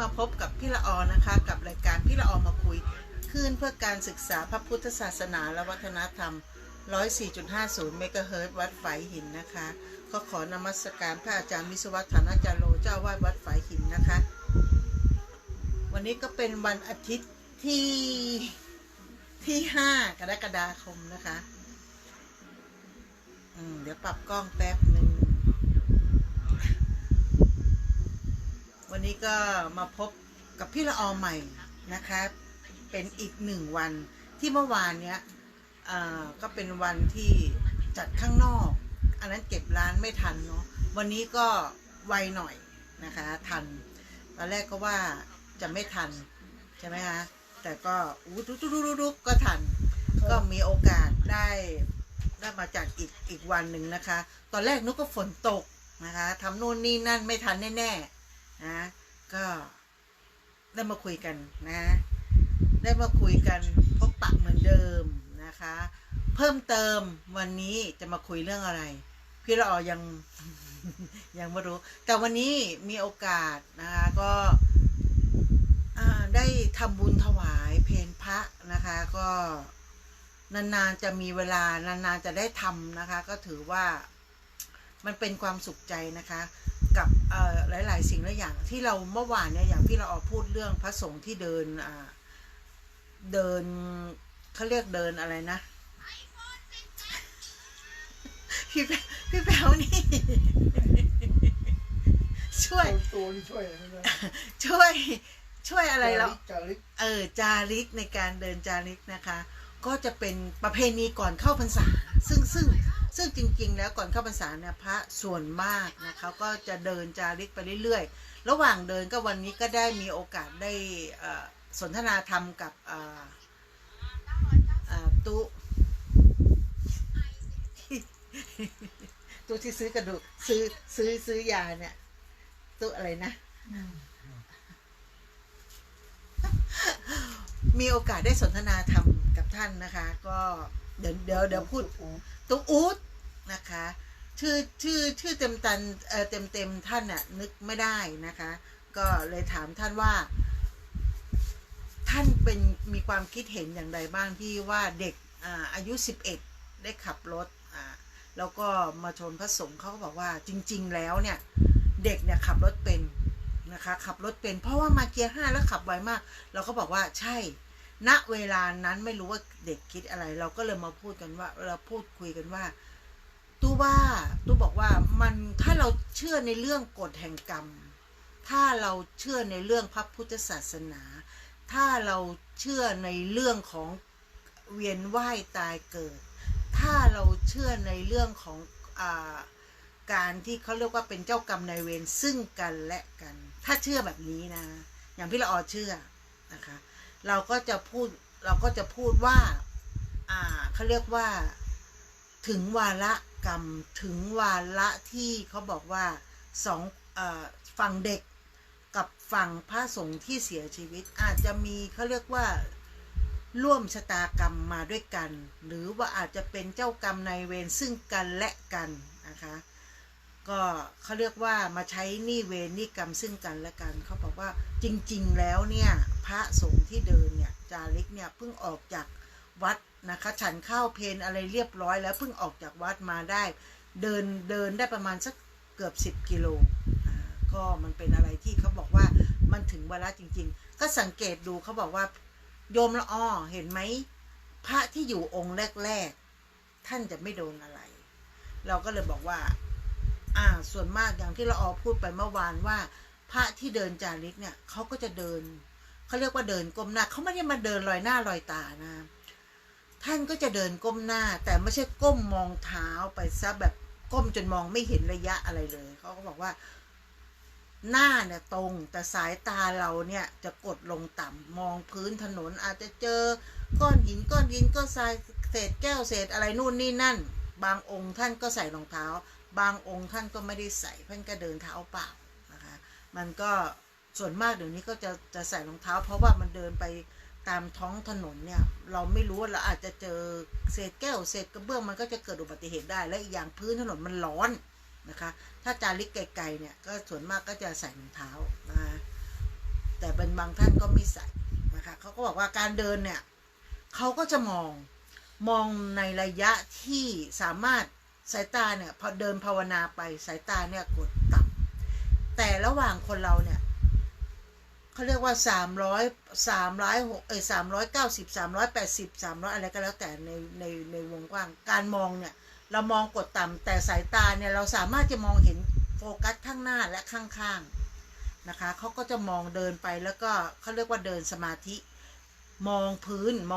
มาพบกับพี่ละออนะคะกับรายการพี่ละออมาคุยคลื่นเพื่อการศึกษาพระพุทธศาสนาและวัฒนธรรม 104.50 เมกะเฮิรตซ์วัดฝายหินนะคะก็ขอนมัสการพระอาจารย์วิศวัฒนาจารโลเจ้าวาดวัดฝายหินนะคะวันนี้ก็เป็นวันอาทิตย์ที่5 กรกฎาคมนะคะเดี๋ยวปรับกล้องแป๊บหนึ่งวันนี้ก็มาพบกับพี่ละออใหม่นะคะเป็นอีก1 วันที่เมื่อวานเนี้ยก็เป็นวันที่จัดข้างนอกอันนั้นเก็บร้านไม่ทันเนาะวันนี้ก็ไวหน่อยนะคะทันตอนแรกก็ว่าจะไม่ทันใช่ไหมคะแต่ก็ดุก็ทันก็มีโอกาสได้มาจัดอีกวันหนึ่งนะคะตอนแรกนุกก็ฝนตกนะคะทำนู่นนี่นั่นไม่ทันแน่ๆนะก็ได้มาคุยกันนะได้มาคุยกันพบปะเหมือนเดิมนะคะเพิ่มเติมวันนี้จะมาคุยเรื่องอะไรพี่ละออยัง ยังไม่รู้แต่วันนี้มีโอกาสนะคะก็ได้ทำบุญถวายเพลพระนะคะก็นานๆจะมีเวลานานๆจะได้ทำนะคะก็ถือว่ามันเป็นความสุขใจนะคะกับหลายๆสิ่งหลายอย่างที่เราเมื่อวานเนี่ยอย่างที่เราออกพูดเรื่องพระสงฆ์ที่เดินเขาเรียกเดินอะไรนะ พี่แป๋วนี่ ช่วยอะไรแล้วจาริกในการเดินจาริกนะคะก็จะเป็นประเพณีก่อนเข้าพรรษาซึ่งจริงๆแล้วก่อนเข้าพรรษาเนี่ยพระส่วนมากนะคะก็จะเดินจาริกไปเรื่อยๆระหว่างเดินก็วันนี้ก็ได้มีโอกาสได้สนทนาธรรมกับตู้ที่ซื้อกระดูกซื้อยาเนี่ยตู้อะไรนะมีโอกาสได้สนทนาธรรมกับท่านนะคะก็เดี๋ยวพูดตู้อู๊ดนะคะชื่อเต็มท่านน่ะนึกไม่ได้นะคะก็เลยถามท่านว่าท่านมีความคิดเห็นอย่างไรบ้างที่ว่าเด็กอายุ11ได้ขับรถแล้วก็มาชนพระสงฆ์เขาก็บอกว่าจริงๆแล้วเนี่ยเด็กเนี่ยขับรถเป็นนะคะขับรถเป็นเพราะว่ามาเกียร์5แล้วขับไวมากเราก็บอกว่าใช่ณเวลานั้นไม่รู้ว่าเด็กคิดอะไรเราก็เลยมาพูดกันว่าเราพูดคุยกันว่าตู้บอกว่ามันถ้าเราเชื่อในเรื่องกฎแห่งกรรมถ้าเราเชื่อในเรื่องพระพุทธศาสนาถ้าเราเชื่อในเรื่องของเวียนว่ายตายเกิดถ้าเราเชื่อในเรื่องของการที่เขาเรียกว่าเป็นเจ้ากรรมนายเวรซึ่งกันและกันถ้าเชื่อแบบนี้นะอย่างพี่ละออเชื่อนะคะเราก็จะพูดว่าเขาเรียกว่าถึงวาระกรรมถึงวาระที่เขาบอกว่าฝั่งเด็กกับฝั่งพระสงฆ์ที่เสียชีวิตอาจจะมีเขาเรียกว่าร่วมชะตากรรมมาด้วยกันหรือว่าอาจจะเป็นเจ้ากรรมนายเวรซึ่งกันและกันนะคะก็เขาเรียกว่ามาใช้หนี้เวรหนี้กรรมซึ่งกันและกันเขาบอกว่าจริงๆแล้วเนี่ยพระสงฆ์ที่เดินเนี่ยจาริกเนี่ยเพิ่งออกจากวัดนะคะฉันข้าวเพลอะไรเรียบร้อยแล้วเพิ่งออกจากวัดมาได้เดินได้ประมาณสักเกือบ10 กิโลก็มันเป็นอะไรที่เขาบอกว่ามันถึงเวลาจริงๆก็สังเกตดูเขาบอกว่าโยมละอ้อเห็นไหมพระที่อยู่องค์แรกๆท่านจะไม่โดนอะไรเราก็เลยบอกว่าส่วนมากอย่างที่เราพูดไปเมื่อวานว่าพระที่เดินจาริกเนี่ยเขาก็จะเดินเขาเรียกว่าเดินก้มหน้าเขาไม่ได้มาเดินลอยหน้าลอยตานะท่านก็จะเดินก้มหน้าแต่ไม่ใช่ก้มมองเท้าไปซะแบบก้มจนมองไม่เห็นระยะอะไรเลยเขาก็บอกว่าหน้าเนี่ยตรงแต่สายตาเราเนี่ยจะกดลงต่ำมองพื้นถนนอาจจะเจอก้อนหินก็ทรายเศษแก้วเศษอะไรนู่นนี่นั่นบางองค์ท่านก็ใส่รองเท้าบางองค์ท่านก็ไม่ได้ใส่ท่านก็เดินเท้าเปล่านะคะมันก็ส่วนมากเดี๋ยวนี้ก็จะใส่รองเท้าเพราะว่ามันเดินไปตามท้องถนนเนี่ยเราไม่รู้ว่าเราอาจจะเจอเศษแก้วเศษกระเบื้องมันก็จะเกิดอุบัติเหตุได้และอีกอย่างพื้นถนนมันร้อนนะคะถ้าจาริกไกลๆเนี่ยก็ส่วนมากก็จะใส่รองเท้านะ แต่เป็นบางท่านก็ไม่ใส่นะคะเขาก็บอกว่าการเดินเนี่ยเขาก็จะมองในระยะที่สามารถสายตาเนี่ยพอเดินภาวนาไปสายตาเนี่ยกดต่ำแต่ระหว่างคนเราเนี่ยเขาเรียกว่า390 380 300อะไรก็แล้วแต่ในวงกว้างการมองเนี่ยเรามองกดต่ำแต่สายตาเนี่ยเราสามารถจะมองเห็นโฟกัสข้างหน้าและข้างๆนะคะเขาก็จะมองเดินไปแล้วก็เขาเรียกว่าเดินสมาธิมองพื้นม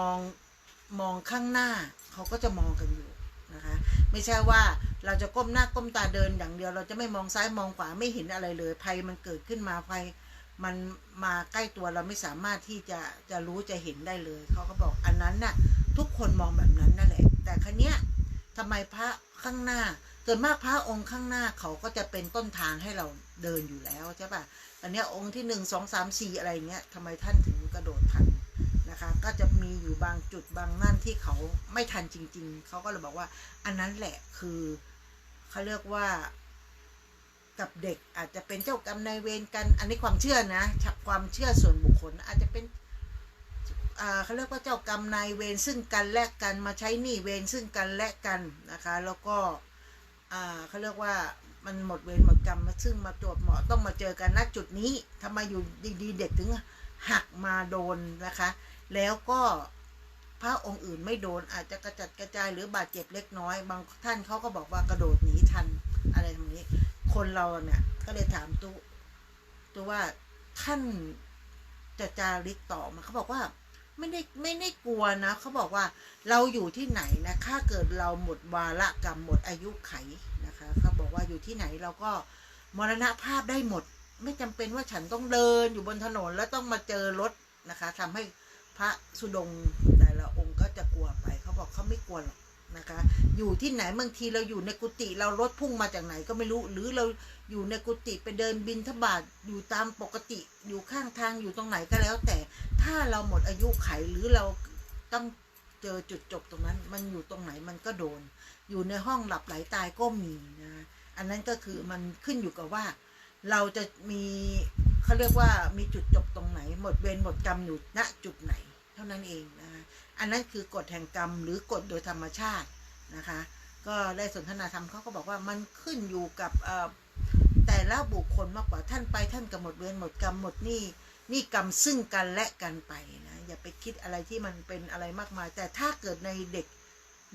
องข้างหน้าเขาก็จะมองกันอยู่นะคะไม่ใช่ว่าเราจะก้มหน้าก้มตาเดินอย่างเดียวเราจะไม่มองซ้ายมองขวาไม่เห็นอะไรเลยภัยมันเกิดขึ้นมาภัยมันมาใกล้ตัวเราไม่สามารถที่จะรู้จะเห็นได้เลยเขาก็บอกอันนั้นน่ะทุกคนมองแบบนั้นนั่นแหละแต่ครั้งเนี้ยทำไมพระข้างหน้าส่วนมากพระองค์ข้างหน้าเขาก็จะเป็นต้นทางให้เราเดินอยู่แล้วใช่ป่ะอันเนี้ยองค์ที่1 2 3 4อะไรเงี้ยทำไมท่านถึงกระโดดทันนะคะก็จะมีอยู่บางจุดบางนั่นที่เขาไม่ทันจริงๆเขาก็เลยบอกว่าอันนั้นแหละคือเขาเรียกว่ากับเด็กอาจจะเป็นเจ้ากรรมนายเวรกันอันนี้ความเชื่อนะความเชื่อส่วนบุคคลอาจจะเป็นเขาเรียกว่าเจ้ากรรมนายเวรซึ่งกันและกันมาใช้หนี้เวรซึ่งกันและกันนะคะแล้วก็เขาเรียกว่ามันหมดเวรหมดกรรมซึ่งมาจวบเหมาะต้องมาเจอกันณจุดนี้ทำไมอยู่ดีๆเด็กถึงหักมาโดนนะคะแล้วก็พระองค์อื่นไม่โดนอาจจะกระจัดกระจายหรือบาดเจ็บเล็กน้อยบางท่านเขาก็บอกว่ากระโดดหนีทันอะไรทำนี้คนเราเนี่ยก็เลยถามตัวว่าท่านจะจาริกต่อมาเขาบอกว่าไม่ได้กลัวนะเขาบอกว่าเราอยู่ที่ไหนนะถ้าเกิดเราหมดวาระกรรมหมดอายุไขนะคะเขาบอกว่าอยู่ที่ไหนเราก็มรณภาพได้หมดไม่จำเป็นว่าฉันต้องเดินอยู่บนถนนแล้วต้องมาเจอรถนะคะทำให้พระสุดงแต่ละองค์ก็จะกลัวไปเขาบอกเขาไม่กลัวหรอกนะคะอยู่ที่ไหนบางทีเราอยู่ในกุฏิเรารถพุ่งมาจากไหนก็ไม่รู้หรือเราอยู่ในกุฏิไปเดินบิณฑบาตอยู่ตามปกติอยู่ข้างทางอยู่ตรงไหนก็แล้วแต่ถ้าเราหมดอายุไขหรือเราต้องเจอจุดจบตรงนั้นมันอยู่ตรงไหนมันก็โดนอยู่ในห้องหลับไหลตายก็มีนะอันนั้นก็คือมันขึ้นอยู่กับว่าเราจะมีเขาเรียกว่ามีจุดจบตรงไหนหมดเวรหมดกรรมอยู่ณจุดไหนเท่านั้นเองนะอันนั้นคือกฎแห่งกรรมหรือกฎโดยธรรมชาตินะคะก็ได้สนทนาธรรมเขาก็บอกว่ามันขึ้นอยู่กับแต่ละบุคคลมากกว่าท่านไปท่านก็หมดเวรหมดกรรมหมดนี่กรรมซึ่งกันและกันไปนะอย่าไปคิดอะไรที่มันเป็นอะไรมากมายแต่ถ้าเกิดในเด็ก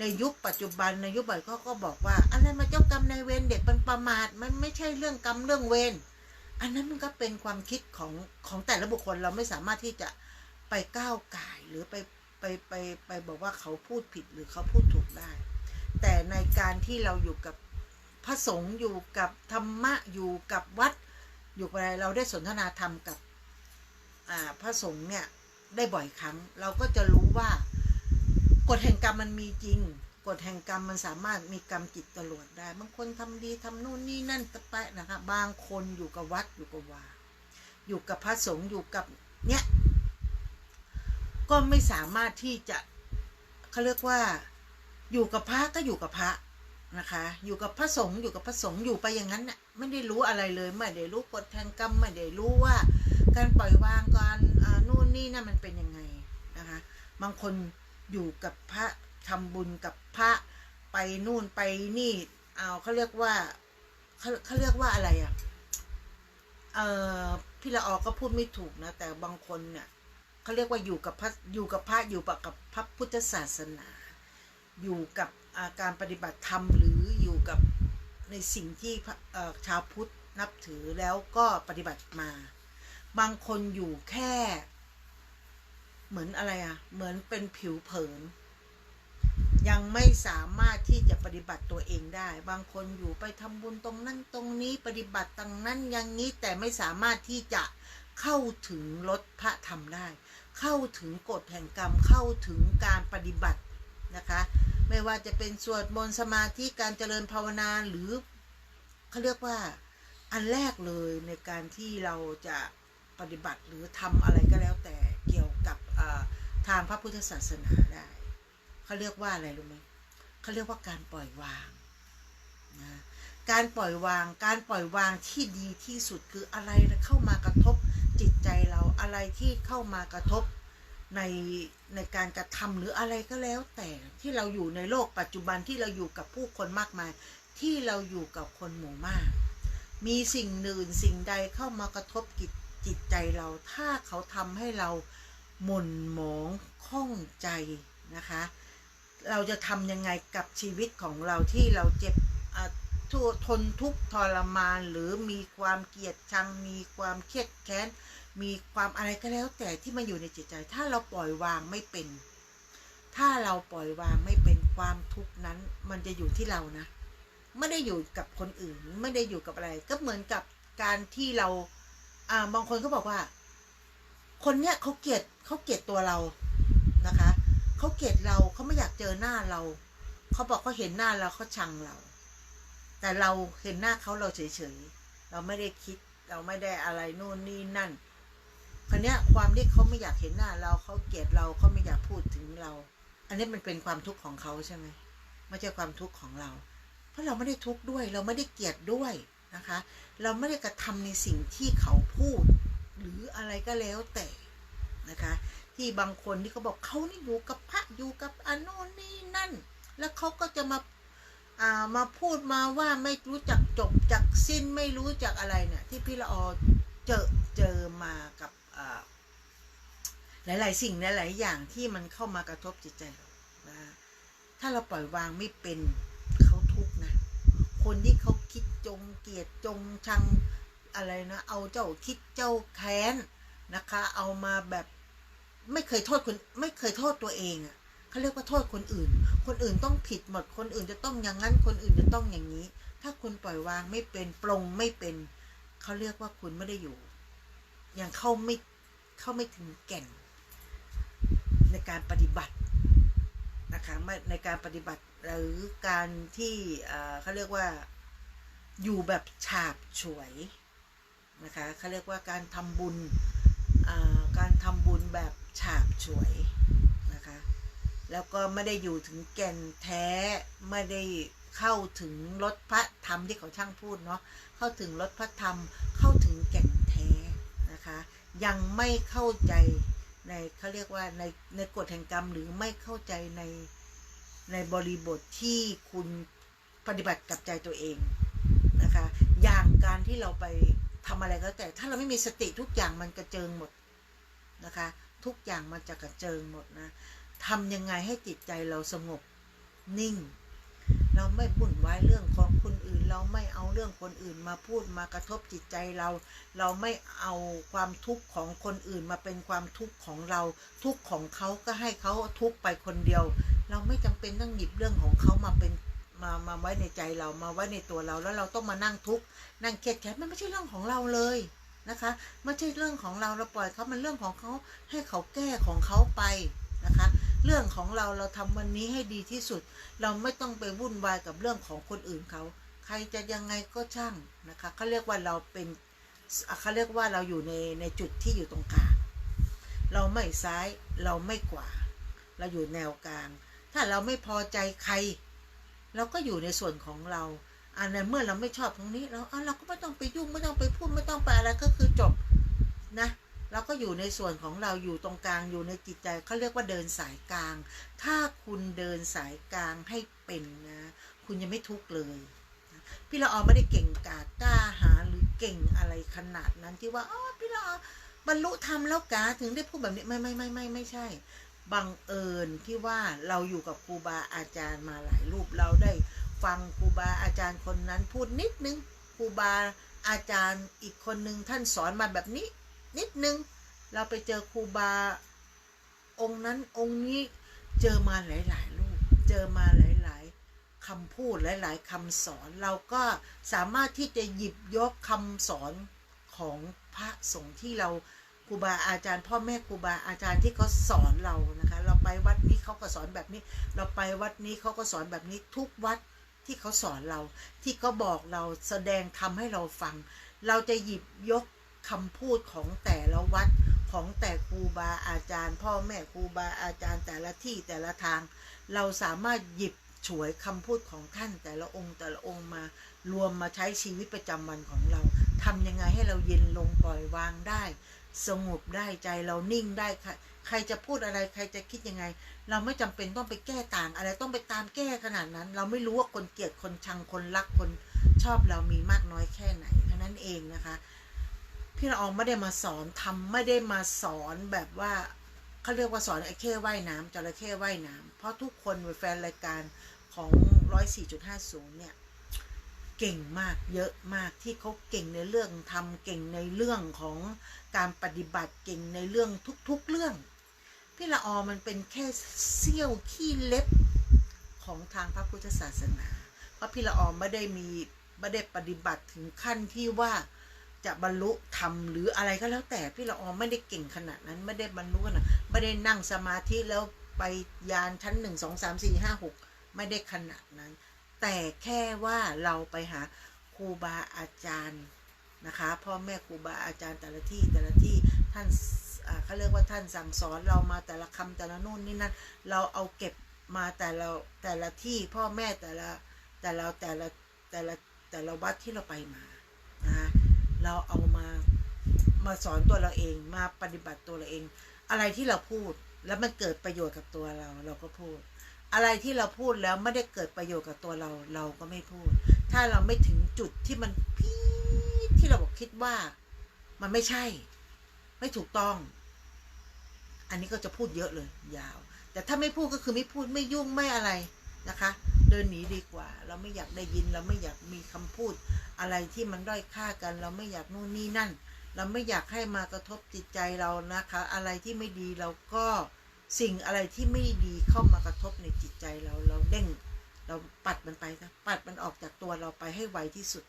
ในยุคปัจจุบันในยุคใหม่เขาก็บอกว่าอะไรมาเจ้ากรรมนายเวรเด็กมันประมาทมันไม่ใช่เรื่องกรรมเรื่องเวรอันนั้นมันก็เป็นความคิดของแต่ละบุคคลเราไม่สามารถที่จะไปก้าวก่ายหรือไปบอกว่าเขาพูดผิดหรือเขาพูดถูกได้แต่ในการที่เราอยู่กับพระสงฆ์อยู่กับธรรมะอยู่กับวัดอยู่อะไรเราได้สนทนาธรรมกับพระสงฆ์เนี่ยได้บ่อยครั้งเราก็จะรู้ว่ากฎแห่งกรรมมันมีจริงกฎแห่งกรรมมันสามารถมีกรรมจิตจรวดได้บางคนทำดีทำนู่นนี่นั่นตะไปนะคะบางคนอยู่กับวัดอยู่กับวาอยู่กับพระสงฆ์อยู่กับเนี่ยก็ไม่สามารถที่จะเขาเรียกว่าอยู่กับพระก็อยู่กับพระนะคะอยู่กับพระสงฆ์อยู่กับพระสงฆ์อยู่ไปอย่างนั้นน่ะไม่ได้รู้อะไรเลยไม่ได้รู้กฎแห่งกรรมไม่ได้รู้ว่าการปล่อยวางการนู่นนี่นั่นมันเป็นยังไงนะคะบางคนอยู่กับพระทำบุญกับพระไปนู่นไปนี่เขาเรียกว่าเขาเรียกว่าอะไรพี่ละออก็พูดไม่ถูกนะแต่บางคนเนี่ยเขาเรียกว่าอยู่กับพระอยู่กับพระพุทธศาสนาอยู่กับการปฏิบัติธรรมหรืออยู่กับในสิ่งที่ชาวพุทธนับถือแล้วก็ปฏิบัติมาบางคนอยู่แค่เหมือนอะไรเหมือนเป็นผิวเผินยังไม่สามารถที่จะปฏิบัติตัวเองได้บางคนอยู่ไปทำบุญตรงนั้นตรงนี้ปฏิบัติตรงนั้นอย่างนี้แต่ไม่สามารถที่จะเข้าถึงรสพระธรรมได้เข้าถึงกฎแห่งกรรมเข้าถึงการปฏิบัตินะคะไม่ว่าจะเป็นสวดมนต์สมาธิการเจริญภาวนาหรือเขาเรียกว่าอันแรกเลยในการที่เราจะปฏิบัติหรือทำอะไรก็แล้วแต่เกี่ยวกับทางพระพุทธศาสนาได้เขาเรียกว่าอะไรรู้ไหมเขาเรียกว่าการปล่อยวางนะการปล่อยวางที่ดีที่สุดคืออะไรเข้ามากระทบ จิตใจเราอะไรที่เข้ามากระทบในการกระทำหรืออะไรก็แล้วแต่ที่เราอยู่ในโลกปัจจุบันที่เราอยู่กับผู้คนมากมายที่เราอยู่กับคนหมู่มากมีสิ่งหนึ่งสิ่งใดเข้ามากระทบจิตใจเราถ้าเขาทำให้เราหม่นหมองข้องใจนะคะเราจะทำยังไงกับชีวิตของเราที่เราเจ็บทนทุกข์ทรมานหรือมีความเกลียดชังมีความเครียดแค้นมีความอะไรก็แล้วแต่ที่มันอยู่ในจิตใจถ้าเราปล่อยวางไม่เป็นถ้าเราปล่อยวางไม่เป็นความทุกข์นั้นมันจะอยู่ที่เรานะไม่ได้อยู่กับคนอื่นไม่ได้อยู่กับอะไรก็เหมือนกับการที่เราบางคนเขาบอกว่าคนเนี้ยเขาเกลียดตัวเรานะคะเขาเกลียดเราเขาไม่อยากเจอหน้าเราเขาบอกเขาเห็นหน้าเราเขาชังเราแต่เราเห็นหน้าเขาเราเฉยๆเราไม่ได้คิดเราไม่ได้อะไรโน่นนี่นั่นคนเนี้ยความที่เขาไม่อยากเห็นหน้าเราเขาเกลียดเราเขาไม่อยากพูดถึงเราอันนี้มันเป็นความทุกข์ของเขาใช่ไหมไม่ใช่ความทุกข์ของเราเพราะเราไม่ได้ทุกข์ด้วยเราไม่ได้เกลียดด้วยนะคะเราไม่ได้กระทำในสิ่งที่เขาพูดหรืออะไรก็แล้วแต่นะคะที่บางคนที่เขาบอกเขานี่อยู่กับพระอยู่กับโน่นนี่นั่นแล้วเขาก็จะมาพูดมาว่าไม่รู้จักจบจักสิ้นไม่รู้จักอะไรเนี่ยที่พี่ละออเจอมากับหลายๆสิ่งหลายๆอย่างที่มันเข้ามากระทบจิตใจเรานะถ้าเราปล่อยวางไม่เป็นเขาทุกข์นะคนที่เขาคิดจงเกลียดจงชังอะไรนะเอาเจ้าคิดเจ้าแค้นนะคะเอามาแบบไม่เคยโทษคนไม่เคยโทษตัวเองอ่ะเขาเรียกว่าโทษคนอื่นต้องผิดหมดคนอื่นจะต้องอย่างนั้นคนอื่นจะต้องอย่างนี้ถ้าคุณปล่อยวางไม่เป็นปลงไม่เป็นเขาเรียกว่าคุณไม่ได้อยู่ยังเข้าไม่ถึงแก่นในการปฏิบัตินะคะในการปฏิบัติหรือการที่เขาเรียกว่าอยู่แบบฉาบฉวยนะคะเขาเรียกว่าการทำบุญแบบฉาบฉวยนะคะแล้วก็ไม่ได้อยู่ถึงแก่นแท้ไม่ได้เข้าถึงรสพระธรรมที่เขาช่างพูดเนาะเข้าถึงรสพระธรรมเข้าถึงแก่นแท้นะคะยังไม่เข้าใจในเขาเรียกว่าในกฎแห่งกรรมหรือไม่เข้าใจในบริบทที่คุณปฏิบัติกับใจตัวเองนะคะอย่างการที่เราไปทำอะไรก็แต่ถ้าเราไม่มีสติทุกอย่างมันกระเจิงหมดนะคะทุกอย่างมันจะกระเจิงหมดนะทำยังไงให้จิตใจเราสงบนิ่งเราไม่วุ่นวายเรื่องของคนอื่นเราไม่เอาเรื่องคนอื่นมาพูดมากระทบจิตใจเราไม่เอาความทุกข์ของคนอื่นมาเป็นความทุกข์ของเราทุกข์ของเขาก็ให้เขาทุกข์ไปคนเดียวเราไม่จำเป็นต้องหยิบเรื่องของเขามาเป็นมาไว้ในใจเรามาไว้ในตัวเราแล้วเราต้องมานั่งทุกข์นั่งเครียดแค้นมันไม่ใช่เรื่องของเราเลยนะคะไม่ใช่เรื่องของเราปล่อยเขามันเรื่องของเขาให้เขาแก้ของเขาไปนะคะเรื่องของเราทำวันนี้ให้ดีที่สุดเราไม่ต้องไปวุ่นวายกับเรื่องของคนอื่นเขาใครจะยังไงก็ช่างนะคะเขาเรียกว่าเราอยู่ในจุดที่อยู่ตรงกลางเราไม่ซ้ายเราไม่ขวาเราอยู่แนวกลางถ้าเราไม่พอใจใครเราก็อยู่ในส่วนของเราในเมื่อเราไม่ชอบตรงนี้เราก็ไม่ต้องไปยุ่งไม่ต้องไปพูดไม่ต้องไปอะไรก็คือจบนะเราก็อยู่ในส่วนของเราอยู่ตรงกลางอยู่ในจิตใจเขาเรียกว่าเดินสายกลางถ้าคุณเดินสายกลางให้เป็นนะคุณยังไม่ทุกข์เลยพี่ละออไม่ได้เก่งกาจกล้าหาญหรือเก่งอะไรขนาดนั้นที่ว่าพี่ละออบรรลุธรรมแล้วกาถึงได้พูดแบบนี้ไม่ใช่บังเอิญที่ว่าเราอยู่กับครูบาอาจารย์มาหลายรูปเราได้ฟังครูบาอาจารย์คนนั้นพูดนิดนึงครูบาอาจารย์อีกคนนึงท่านสอนมาแบบนี้นิดนึงเราไปเจอครูบาองค์นั้นองค์นี้เจอมาหลายๆรูปเจอมาหลายๆคำพูดหลายๆคำสอนเราก็สามารถที่จะหยิบยกคำสอนของพระสงฆ์ที่เราครูบาอาจารย์พ่อแม่ครูบาอาจารย์ที่เขาสอนเรานะคะเราไปวัดนี้เขาก็สอนแบบนี้เราไปวัดนี้เขาก็สอนแบบนี้ทุกวัดที่เขาสอนเราที่เขาบอกเราแสดงทำให้เราฟังเราจะหยิบยกคำพูดของแต่ละวัดของแต่ครูบาอาจารย์พ่อแม่ครูบาอาจารย์แต่ละที่แต่ละทางเราสามารถหยิบฉวยคำพูดของท่านแต่ละองค์มารวมมาใช้ชีวิตประจำวันของเราทำยังไงให้เราเย็นลงปล่อยวางได้ สงบได้ใจเรานิ่งได้ใครจะพูดอะไรใครจะคิดยังไงเราไม่จำเป็นต้องไปแก้ต่างอะไรต้องไปตามแก้ขนาดนั้นเราไม่รู้ว่าคนเกลียดคนชังคนรักคนชอบเรามีมากน้อยแค่ไหนเท่านั้นเองนะคะพี่ละอองไม่ได้มาสอนทำไม่ได้มาสอนแบบว่าเขาเรียกว่าสอนไอ้เข้ว่ายน้ำจระเข้ว่ายน้ำเพราะทุกคนเป็นแฟนรายการของ104.50เนี่ยเก่งมากเยอะมากที่เขาเก่งในเรื่องทำเก่งในเรื่องของการปฏิบัติเก่งในเรื่องทุกๆเรื่องพี่ละออมันเป็นแค่เสี้ยวขี้เล็บของทางพระพุทธศาสนาเพราะพี่ละออไม่ได้ปฏิบัติถึงขั้นที่ว่าจะบรรลุธรรมหรืออะไรก็แล้วแต่พี่ละออไม่ได้เก่งขนาดนั้นไม่ได้บรรลุขนาดไม่ได้นั่งสมาธิแล้วไปยานชั้น1 2 3 4 5 6ไม่ได้ขนาดนั้นแต่แค่ว่าเราไปหาครูบาอาจารย์นะคะพ่อแม่ครูบาอาจารย์แต่ละที่ท่านเขาเรียกว่าท่านสั่งสอนเรามาแต่ละคำแต่ละนู่นนี่นั่นเราเอาเก็บมาแต่ละที่พ่อแม่แต่ละวัดที่เราไปมานะเราเอามาสอนตัวเราเองมาปฏิบัติตัวเราเองอะไรที่เราพูดแล้วมันเกิดประโยชน์กับตัวเราก็พูดอะไรที่เราพูดแล้วไม่ได้เกิดประโยชน์กับตัวเราก็ไม่พูดถ้าเราไม่ถึงจุดที่มันพีคที่เราบอกคิดว่ามันไม่ใช่ไม่ถูกต้องอันนี้ก็จะพูดเยอะเลยยาวแต่ถ้าไม่พูดก็คือไม่พูดไม่ยุ่งไม่อะไรนะคะเดินหนีดีกว่าเราไม่อยากได้ยินเราไม่อยากมีคำพูดอะไรที่มันด้อยค่ากันเราไม่อยากนู่นนี่นั่นเราไม่อยากให้มากระทบจิตใจเรานะคะอะไรที่ไม่ดีเราก็สิ่งอะไรที่ไม่ดีเข้ามากระทบในจิตใจเราเด้งเราปัดมันไปนะปัดมันออกจากตัวเราไปให้ไวที่สุด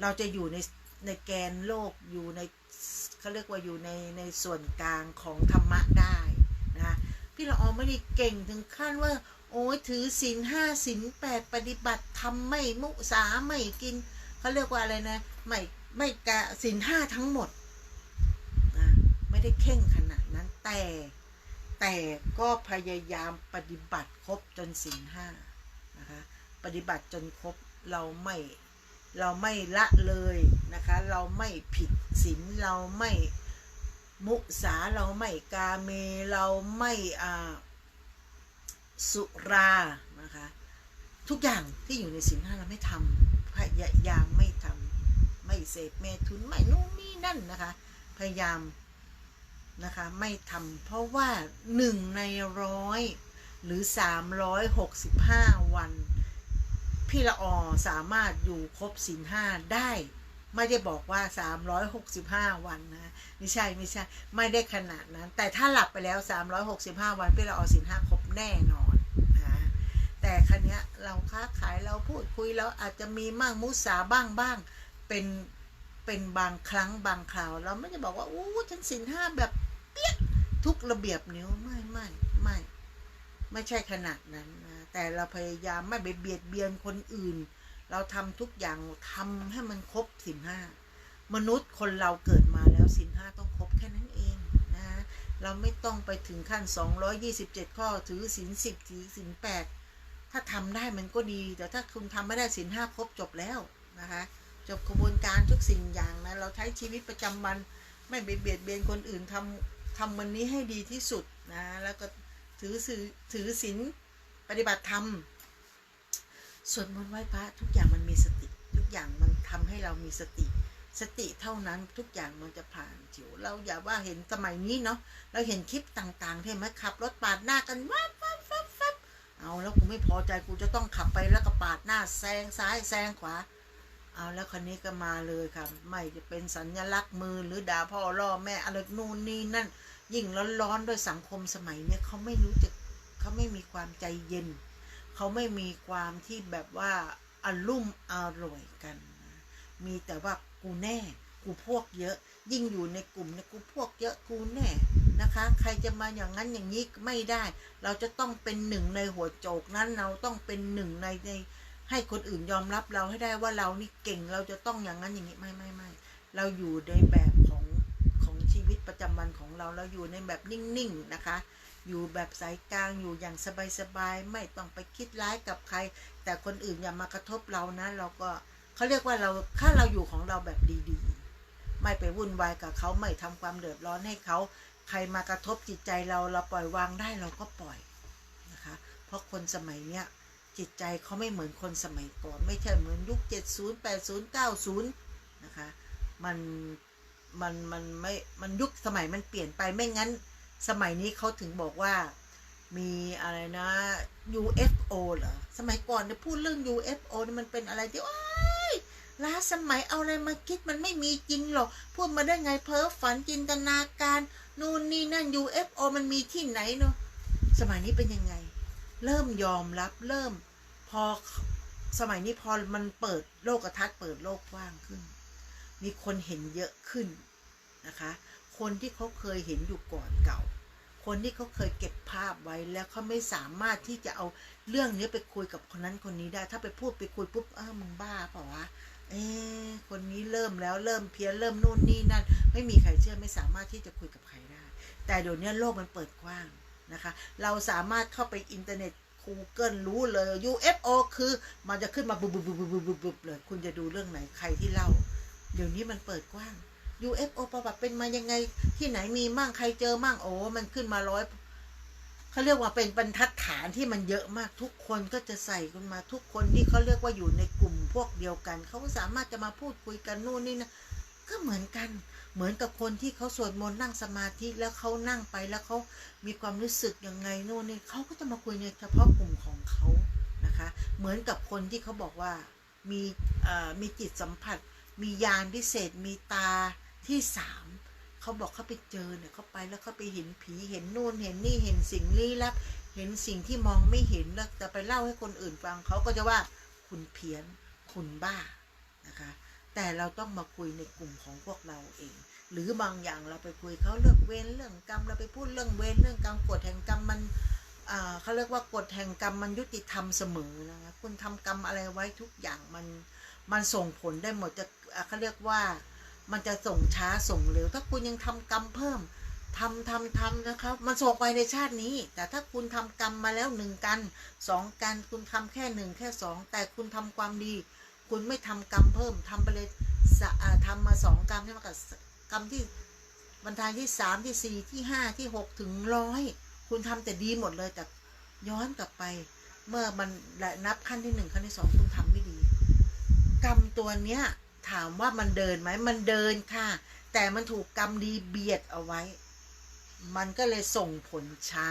เราจะอยู่ในแกนโลกอยู่ในเขาเรียกว่าอยู่ในส่วนกลางของธรรมะได้นะพี่ละออไม่ได้เก่งถึงขั้นว่าโอ้ยถือศีล 5ศีล 8ปฏิบัติทำไม่มุสาไม่กินเขาเรียกว่าอะไรนะไม่กะศีล 5ทั้งหมดนะไม่ได้เข่งขนาดนั้นแต่ก็พยายามปฏิบัติครบจนศีล 5นะคะปฏิบัติจนครบเราไม่ละเลยนะคะเราไม่ผิดศีลเราไม่มุสาเราไม่กาเมเราไม่สุรานะคะทุกอย่างที่อยู่ในศีล 5เราไม่ทำพยายามไม่ทำไม่เสพเมถุนไม่นู่นนี่นั่นนะคะพยายามนะคะไม่ทำเพราะว่า1 ใน 100หรือ365วันพี่ละออสามารถอยู่ครบศีล 5ได้ไม่ได้บอกว่า365วันนะไม่ใช่ไม่ได้ขนาดนั้นแต่ถ้าหลับไปแล้ว365วันพี่ละออศีล 5ครบแน่นอนนะแต่ครั้งนี้เราค้าขายเราพูดคุยแล้วอาจจะมีมั่งมุสาบ้างเป็นบางครั้งบางคราวเราไม่ได้บอกว่าอู้ฉันศีล 5แบบเปี้ยทุกระเบียบนิ้วไม่ใช่ขนาดนั้นนะแต่เราพยายามไม่ไปเบียดเบียนคนอื่นเราทำทุกอย่างทำให้มันครบศีล 5มนุษย์คนเราเกิดมาแล้วศีล 5ต้องครบแค่นั้นเองนะเราไม่ต้องไปถึงขั้น227ข้อถือศีล 10ถือศีล 8ถ้าทำได้มันก็ดีแต่ถ้าคุณทำไม่ได้ศีล 5ครบจบแล้วนะคะจบกระบวนการทุกสิ่งอย่างนะเราใช้ชีวิตประจำวันไม่ไปเบียดเบียนคนอื่นทำวันนี้ให้ดีที่สุดนะแล้วก็ถือศีลปฏิบัติธรรมสวดมนต์ไหว้พระทุกอย่างมันมีสติทุกอย่างมันทำให้เรามีสติเท่านั้นทุกอย่างมันจะผ่านจิ๋วเราอย่าว่าเห็นสมัยนี้เนาะเราเห็นคลิปต่างๆที่ไหมขับรถปาดหน้ากันวับเอาแล้วกูไม่พอใจกูจะต้องขับไปแล้วก็ปาดหน้าแซงซ้ายแซงขวาเอาแล้วคนนี้ก็มาเลยค่ะไม่จะเป็นสัญลักษณ์มือหรือด่าพ่อล่อแม่อะไรนู่นนี่นั่นยิ่งร้อนด้วยสังคมสมัยนี้เขาไม่มีความใจเย็นเขาไม่มีความที่แบบว่าอรุ่มอร่วยกันมีแต่ว่ากูแน่กูพวกเยอะยิ่งอยู่ในกลุ่มเนี่ยกูพวกเยอะกูแน่นะคะใครจะมาอย่างนั้นอย่างนี้ไม่ได้เราจะต้องเป็นหนึ่งในหัวโจกนั้นเราต้องเป็นหนึ่งในให้คนอื่นยอมรับเราให้ได้ว่าเรานี่เก่งเราจะต้องอย่างนั้นอย่างนี้ไม่เราอยู่ในแบบของชีวิตประจำวันของเราอยู่ในแบบนิ่งๆนะคะอยู่แบบสายกลางอยู่อย่างสบายๆไม่ต้องไปคิดร้ายกับใครแต่คนอื่นอย่ามากระทบเรานะเราก็เขาเรียกว่าถ้าเราอยู่ของเราแบบดีๆ ไม่ไปวุ่นวายกับเขาไม่ทำความเดือดร้อนให้เขาใครมากระทบจิตใจเราปล่อยวางได้เราก็ปล่อยนะคะเพราะคนสมัยเนี้ยจิตใจเขาไม่เหมือนคนสมัยก่อนไม่ใช่เหมือนยุค70 80 90นะคะมันไม่มันยุคสมัยมันเปลี่ยนไปไม่งั้นสมัยนี้เขาถึงบอกว่ามีอะไรนะ UFO เหรอสมัยก่อนเนี่ยพูดเรื่อง UFO นี่มันเป็นอะไรที่โอ๊ยล้าสมัยเอาอะไรมาคิดมันไม่มีจริงหรอกพูดมาได้ไงเพ้อฝันจินตนาการนู่นนี่นั่น UFO มันมีที่ไหนเนาะสมัยนี้เป็นยังไงเริ่มยอมรับเริ่มพอสมัยนี้พอมันเปิดโลกทัศน์เปิดโลกกว้างขึ้นมีคนเห็นเยอะขึ้นนะคะคนที่เขาเคยเห็นอยู่ก่อนเก่าคนที่เขาเคยเก็บภาพไว้แล้วเขาไม่สามารถที่จะเอาเรื่องนี้ไปคุยกับคนนั้นคนนี้ได้ถ้าไปพูดไปคุยปุ๊บมึงบ้าเปล่าวะคนนี้เริ่มแล้วเริ่มเพี้ยนเริ่มนู่นนี่นั่นไม่มีใครเชื่อไม่สามารถที่จะคุยกับใครได้แต่เดี๋ยวนี้โลกมันเปิดกว้างนะคะเราสามารถเข้าไปอินเทอร์เน็ตGoogle รู้เลย UFO คือมันจะขึ้นมาบุบเลยคุณจะดูเรื่องไหนใครที่เล่าเดี๋ยวนี้มันเปิดกว้าง UFO ประวัติเป็นมายังไงที่ไหนมีมั่งใครเจอมั่งมันขึ้นมา100เขาเรียกว่าเป็นบรรทัดฐานที่มันเยอะมากทุกคนก็จะใส่กันมาทุกคนที่เขาเรียกว่าอยู่ในกลุ่มพวกเดียวกันเขาก็สามารถจะมาพูดคุยกันนู่นนี่นะก็เหมือนกันเหมือนกับคนที่เขาสวดมนต์นั่งสมาธิแล้วเขานั่งไปแล้วเขามีความรู้สึกยังไงนู่นนี่เขาก็จะมาคุยในเฉพาะกลุ่มของเขานะคะเหมือนกับคนที่เขาบอกว่ามีจิตสัมผัสมีญาณพิเศษมีตาที่3เขาบอกเขาไปเจอเนี่ยเขาไปแล้วเขาไปเห็นผีเห็นนู่นเห็นนี่เห็นสิ่งลี้ลับเห็นสิ่งที่มองไม่เห็นแล้วจะไปเล่าให้คนอื่นฟังเขาก็จะว่าคุณเพี้ยนคุณบ้านะคะแต่เราต้องมาคุยในกลุ่มของพวกเราเองหรือบางอย่างเราไปคุยเขาเรื่องเวรเรื่องกรรมเราไปพูดเรื่องเวรเรื่องกรรมกฎแห่งกรรมมันเขาเรียกว่ากฎแห่งกรรมมันยุติธรรมเสมอนะคะคุณทำกรรมอะไรไว้ทุกอย่างมันส่งผลได้หมดจะเขาเรียกว่ามันจะส่งช้าส่งเร็วถ้าคุณยังทำกรรมเพิ่มทำนะครับมันส่งไปในชาตินี้แต่ถ้าคุณทำกรรมมาแล้ว1 กัน2 กันคุณทำแค่1แค่2แต่คุณทำความดีคุณไม่ทำกรรมเพิ่มทำไปเลยทำมา2 กรรมที่มากับกรรมที่บรรทัดที่3ที่4ที่5ที่6ถึง100คุณทำแต่ดีหมดเลยแต่ย้อนกลับไปเมื่อมันนับขั้นที่1ขั้นที่2คุณทำไม่ดีกรรมตัวเนี้ยถามว่ามันเดินไหมมันเดินค่ะแต่มันถูกกรรมดีเบียดเอาไว้มันก็เลยส่งผลช้า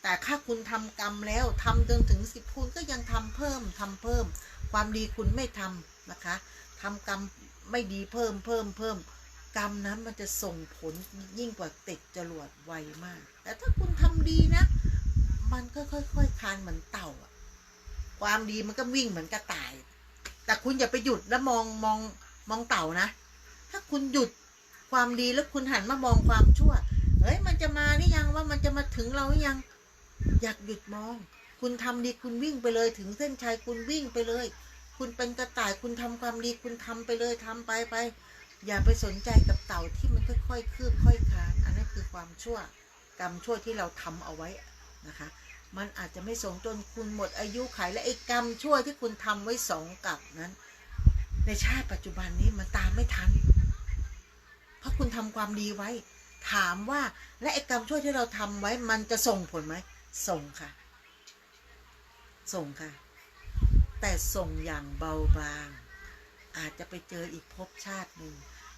แต่ถ้าคุณทำกรรมแล้วทำจนถึง10คุณก็ยังทำเพิ่มความดีคุณไม่ทำนะคะทำกรรมไม่ดีเพิ่มกรรมนั้นมันจะส่งผลยิ่งกว่าติดจรวดไวมากแต่ถ้าคุณทำดีนะมันก็ค่อยๆคลานเหมือนเต่าความดีมันก็วิ่งเหมือนกระต่ายแต่คุณอย่าไปหยุดแล้วมองเต่านะถ้าคุณหยุดความดีแล้วคุณหันมามองความชั่วมันจะมาหรือยังว่ามันจะมาถึงเราหรือยังอยากหยุดมองคุณทำดีคุณวิ่งไปเลยถึงเส้นชัยคุณวิ่งไปเลยคุณเป็นกระต่ายคุณทำความดีคุณทำไปเลยทำไปอย่าไปสนใจกับเต่าที่มันค่อยๆคืบค่อยคลานอันนั้นคือความชั่วกรรมชั่วที่เราทำเอาไว้นะคะมันอาจจะไม่ส่งจนคุณหมดอายุขัยและไอ้กรรมชั่วที่คุณทำไว้2 กับนั้นในชาติปัจจุบันนี้มันตามไม่ทันเพราะคุณทำความดีไว้ถามว่าและไอ้กรรมชั่วที่เราทำไว้มันจะส่งผลไหมส่งค่ะแต่ส่งอย่างเบาบางอาจจะไปเจออีกภพชาติหนึ่ง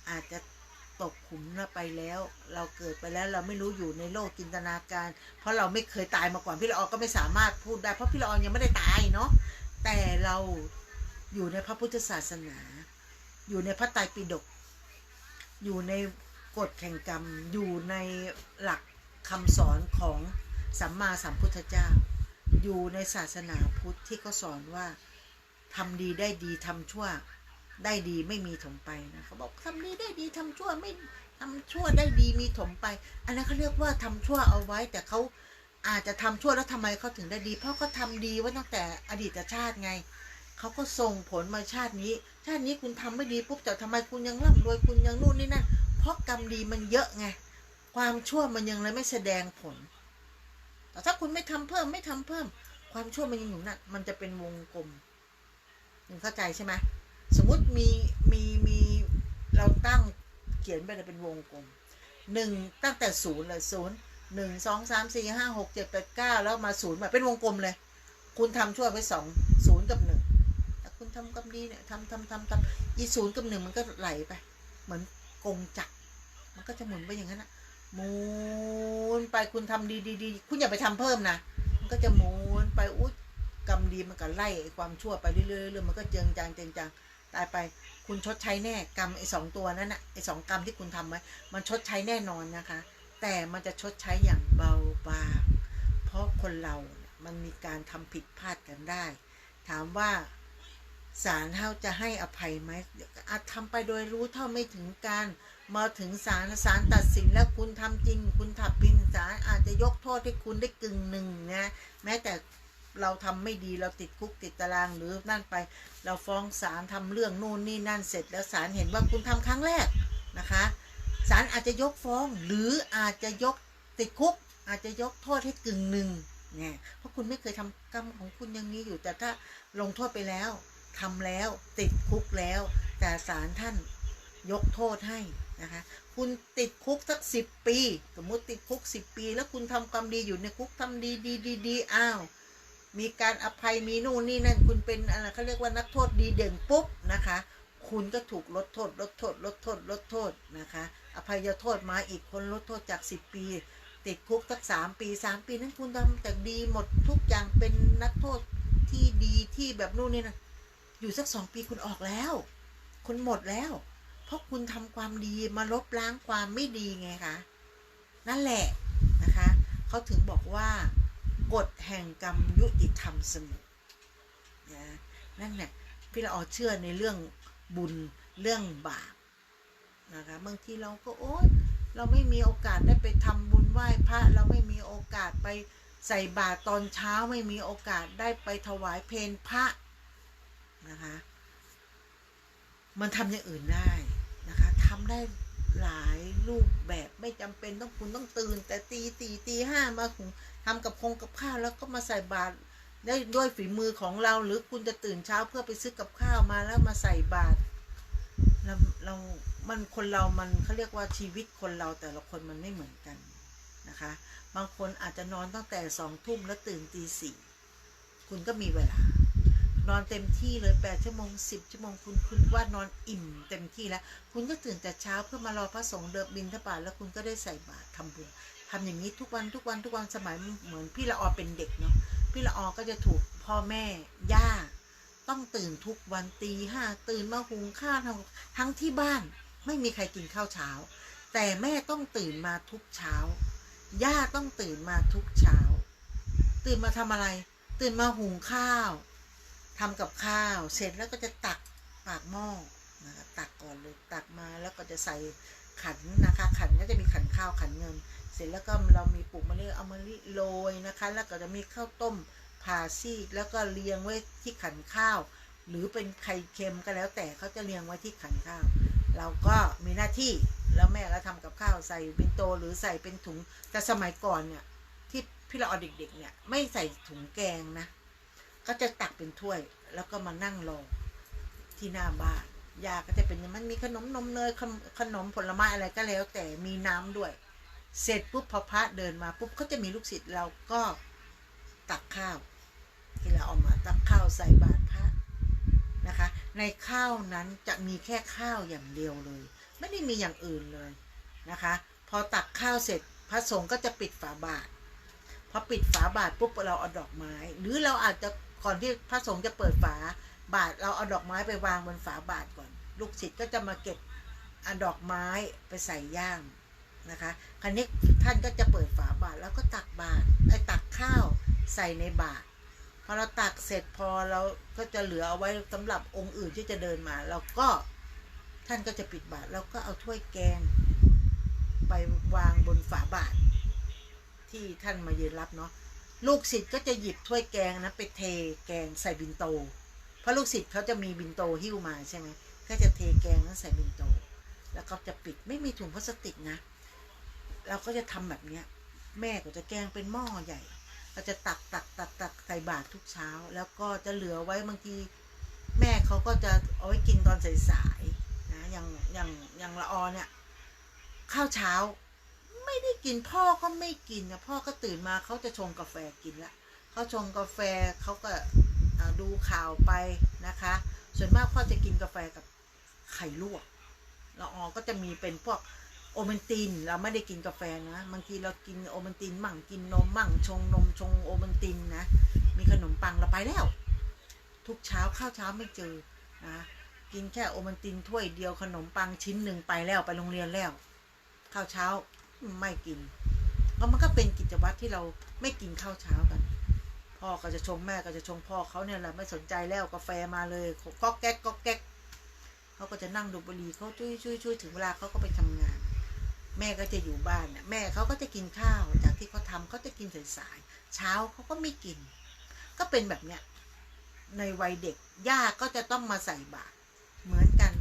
อาจจะตกขุมไปแล้วเราเกิดไปแล้วเราไม่รู้อยู่ในโลกจินตนาการเพราะเราไม่เคยตายมาก่อนพี่ละออก็ไม่สามารถพูดได้เพราะพี่ละออยังไม่ได้ตายเนาะแต่เราอยู่ในพระพุทธศาสนาอยู่ในพระไตรปิฎกอยู่ในกฎแห่งกรรมอยู่ในหลักคำสอนของสัมมาสัมพุทธเจ้าอยู่ในศาสนาพุทธที่เขาสอนว่าทำดีได้ดีทำชั่วได้ดีไม่มีถมไปนะเขาบอกทำดีได้ดีทำชั่วไม่ทำชั่วได้ดีมีถมไปอันนั้นเขาเรียกว่าทำชั่วเอาไว้แต่เขาอาจจะทำชั่วแล้วทำไมเขาถึงได้ดีเพราะเขาทำดีไว้ตั้งแต่อดีตชาติไงเขาก็ส่งผลมาชาตินี้คุณทำไม่ดีปุ๊บแต่ทำไมคุณยังร่ำรวยคุณยังนู่นนี่นั่นเพราะกรรมดีมันเยอะไงความชั่วมันยังเลยไม่แสดงผลแต่ถ้าคุณไม่ทำเพิ่มความชั่วมันยังอยู่นั่นมันจะเป็นวงกลมคุณเข้าใจใช่ไหมสมมุติมีเราตั้ง เขียนไปเลยเป็นวงกลมหนึ่งตั้งแต่ศูนย์เลยศูนย์หนึ่งสองสามสี่ห้าหกเจ็ดแปดเก้าแล้วมาศูนย์แบบเป็นวงกลมเลยคุณทำชั่วไปสองศูนย์กับหนึ่งแต่คุณทำกับดีเนี่ยทำอีศูนย์กับหนึ่งมันก็ไหลไปเหมือนกงจักรมันก็จะหมุนไปอย่างนั้นนะหมุนไปคุณทำดีคุณอย่าไปทำเพิ่มนะมันก็จะหมุนไปอุ๊ยกรรมดีมันก็ไล่ความชั่วไปเรื่อยๆมันก็เจืองจางตายไปคุณชดใช้แน่กรรมไอ้สองตัวนั้นนะไอ้สองกรรมที่คุณทำไว้มันชดใช้แน่นอนนะคะแต่มันจะชดใช้อย่างเบาบางเพราะคนเรามันมีการทำผิดพลาดกันได้ถามว่าศาลเขาจะให้อภัยไหมอาจทำไปโดยรู้เท่าไม่ถึงการมาถึงศาลตัดสินแล้วคุณทำจริงคุณถับพินศาลอาจจะยกโทษให้คุณได้กึ่งหนึ่งนะแม้แต่เราทำไม่ดีเราติดคุกติดตารางหรือนั่นไปเราฟ้องศาลทำเรื่องนู่นนี่นั่นเสร็จแล้วศาลเห็นว่าคุณทำครั้งแรกนะคะศาลอาจจะยกฟ้องหรืออาจจะยกติดคุกอาจจะยกโทษให้กึ่งหนึ่งเนี่ยเพราะคุณไม่เคยทำกรรมของคุณอย่างนี้อยู่แต่ถ้าลงโทษไปแล้วทำแล้วติดคุกแล้วแต่ศาลท่านยกโทษให้นะคะคุณติดคุกสัก10 ปีสมมติติดคุก10 ปีแล้วคุณทำความดีอยู่ในคุกทำดีอ้าวมีการอภัยมีนู่นนี่นั่นคุณเป็นอะไรเขาเรียกว่านักโทษดีเด่นปุ๊บนะคะคุณก็ถูกลดโทษนะคะอภัยโทษมาอีกคนลดโทษจาก10 ปีติดคุกสัก3 ปีนั้นคุณทำแต่ดีหมดทุกอย่างเป็นนักโทษที่ดีที่แบบนู่นนี่นะอยู่สัก2 ปีคุณออกแล้วคุณหมดแล้วเพราะคุณทำความดีมาลบล้างความไม่ดีไงคะนั่นแหละนะคะเขาถึงบอกว่ากฎแห่งกรรมยุติธรรมเสมอนะนั่นแหละพี่ละออเชื่อในเรื่องบุญเรื่องบาปนะคะบางทีเราก็โอ๊ยเราไม่มีโอกาสได้ไปทำบุญไหว้พระเราไม่มีโอกาสไปใส่บาตรตอนเช้าไม่มีโอกาสได้ไปถวายเพลพระนะคะมันทำอย่างอื่นได้นะคะทำได้หลายรูปแบบไม่จำเป็นต้องคุณต้องตื่นแต่ตี 5มาหุงทำกับข้าวแล้วก็มาใส่บาตรได้ด้วยฝีมือของเราหรือคุณจะตื่นเช้าเพื่อไปซื้อกับข้าวมาแล้วมาใส่บาตรเรามันคนเรามันเขาเรียกว่าชีวิตคนเราแต่ละคนมันไม่เหมือนกันนะคะบางคนอาจจะนอนตั้งแต่2 ทุ่มแล้วตื่นตี 4คุณก็มีเวลานอนเต็มที่เลย8 ชั่วโมง10 ชั่วโมงคุณว่านอนอิ่มเต็มที่แล้วคุณก็ตื่นแต่เช้าเพื่อมารอพระสงฆ์เดินบิณฑบาตแล้วคุณก็ได้ใส่บาตรทำบุญทำอย่างนี้ทุกวันสมัยเหมือนพี่ละออเป็นเด็กเนาะพี่ละออก็จะถูกพ่อแม่ย่าต้องตื่นทุกวันตี 5ตื่นมาหุงข้าวทั้งที่บ้านไม่มีใครกินข้าวเช้าแต่แม่ต้องตื่นมาทุกเช้าย่าต้องตื่นมาทุกเช้าตื่นมาทำอะไรตื่นมาหุงข้าวทำกับข้าวเสร็จแล้วก็จะตักปากหม้อนะคะตักก่อนเลยตักมาแล้วก็จะใส่ขันนะคะขันก็จะมีขันข้าวขันเงินเสร็จแล้วก็เรามีปลูกมะลิเอามะลิโรยนะคะแล้วก็จะมีข้าวต้มผ่าซีกแล้วก็เรียงไว้ที่ขันข้าวหรือเป็นไข่เค็มก็แล้วแต่เขาจะเรียงไว้ที่ขันข้าวเราก็มีหน้าที่แล้วแม่ก็ทำกับข้าวใส่ปิ่นโตหรือใส่เป็นถุงแต่สมัยก่อนเนี่ยที่พี่เราเอาเด็กๆเนี่ยไม่ใส่ถุงแกงนะก็จะตักเป็นถ้วยแล้วก็มานั่งรอที่หน้าบ้านยาก็จะเป็นมันมีขนมนมเนยขนมผลไม้อะไรก็แล้วแต่มีน้ำด้วยเสร็จปุ๊บพอพระเดินมาปุ๊บก็จะมีลูกศิษย์เราก็ตักข้าวที่เราเอามาตักข้าวใส่บาตรพระนะคะในข้าวนั้นจะมีแค่ข้าวอย่างเดียวเลยไม่ได้มีอย่างอื่นเลยนะคะพอตักข้าวเสร็จพระสงฆ์ก็จะปิดฝาบาตรพอปิดฝาบาตรปุ๊บเราเอาดอกไม้หรือเราอาจจะก่อนที่พระสงฆ์จะเปิดฝาบาตรเราเอาดอกไม้ไปวางบนฝาบาตรก่อนลูกศิษย์ก็จะมาเก็บดอกไม้ไปใส่ย่ามนะคะคราวนี้ท่านก็จะเปิดฝาบาตรแล้วก็ตักบาตรตักข้าวใส่ในบาตรพอเราตักเสร็จพอเราก็จะเหลือเอาไว้สำหรับองค์อื่นที่จะเดินมาเราก็ท่านก็จะปิดบาตรเราก็เอาถ้วยแกงไปวางบนฝาบาตรที่ท่านมายืนรับเนาะลูกศิษย์ก็จะหยิบถ้วยแกงนะไปเทแกงใส่บิณโตเพราะลูกศิษย์เขาจะมีบิณโตหิ้วมาใช่ไหมก็จะเทแกงนั้นใส่บิณโตแล้วก็จะปิดไม่มีถุงพลาสติกนะเราก็จะทำแบบนี้แม่ก็จะแกงเป็นหม้อใหญ่ก็จะตักใส่บาตรทุกเช้าแล้วก็จะเหลือไว้บางทีแม่เขาก็จะเอาไว้กินตอนสายๆนะอย่างละออเนี่ย ข้าวเช้าไม่ได้กินพ่อก็ไม่กินนะพ่อก็ตื่นมาเขาจะชงกาแฟกินละเขาชงกาแฟเขาก็ดูข่าวไปนะคะส่วนมากพ่อจะกินกาแฟกับไข่ลวกละออก็จะมีเป็นพวกโอเมนตินเราไม่ได้กินกาแฟนะบางทีเรากินโอเมนตินมั่งกินนมมั่งชงนมชงโอเมนตินนะมีขนมปังเราไปแล้วทุกเช้าข้าวเช้าไม่เจอนะกินแค่โอเมนตินถ้วยเดียวขนมปังชิ้นหนึ่งไปแล้วไปโรงเรียนแล้วข้าวเช้าไม่กินแล้วมันก็เป็นกิจวัตรที่เราไม่กินข้าวเช้ากันพ่อก็จะชงแม่ก็จะชงพ่อเขาเนี่ยแหละไม่สนใจแล้วกาแฟมาเลยก๊อกแก๊กก๊อกแก๊กเขาก็จะนั่งดูบุหรี่เขาช่วยถึงเวลาเขาก็ไปทำงานแม่ก็จะอยู่บ้านเนี่ยแม่เขาก็จะกินข้าวจากที่เขาทำเขาจะกินสายๆเช้าเขาก็ไม่กินก็เป็นแบบเนี้ยในวัยเด็กย่าก็จะต้องมาใส่บาตรเหมือนกัน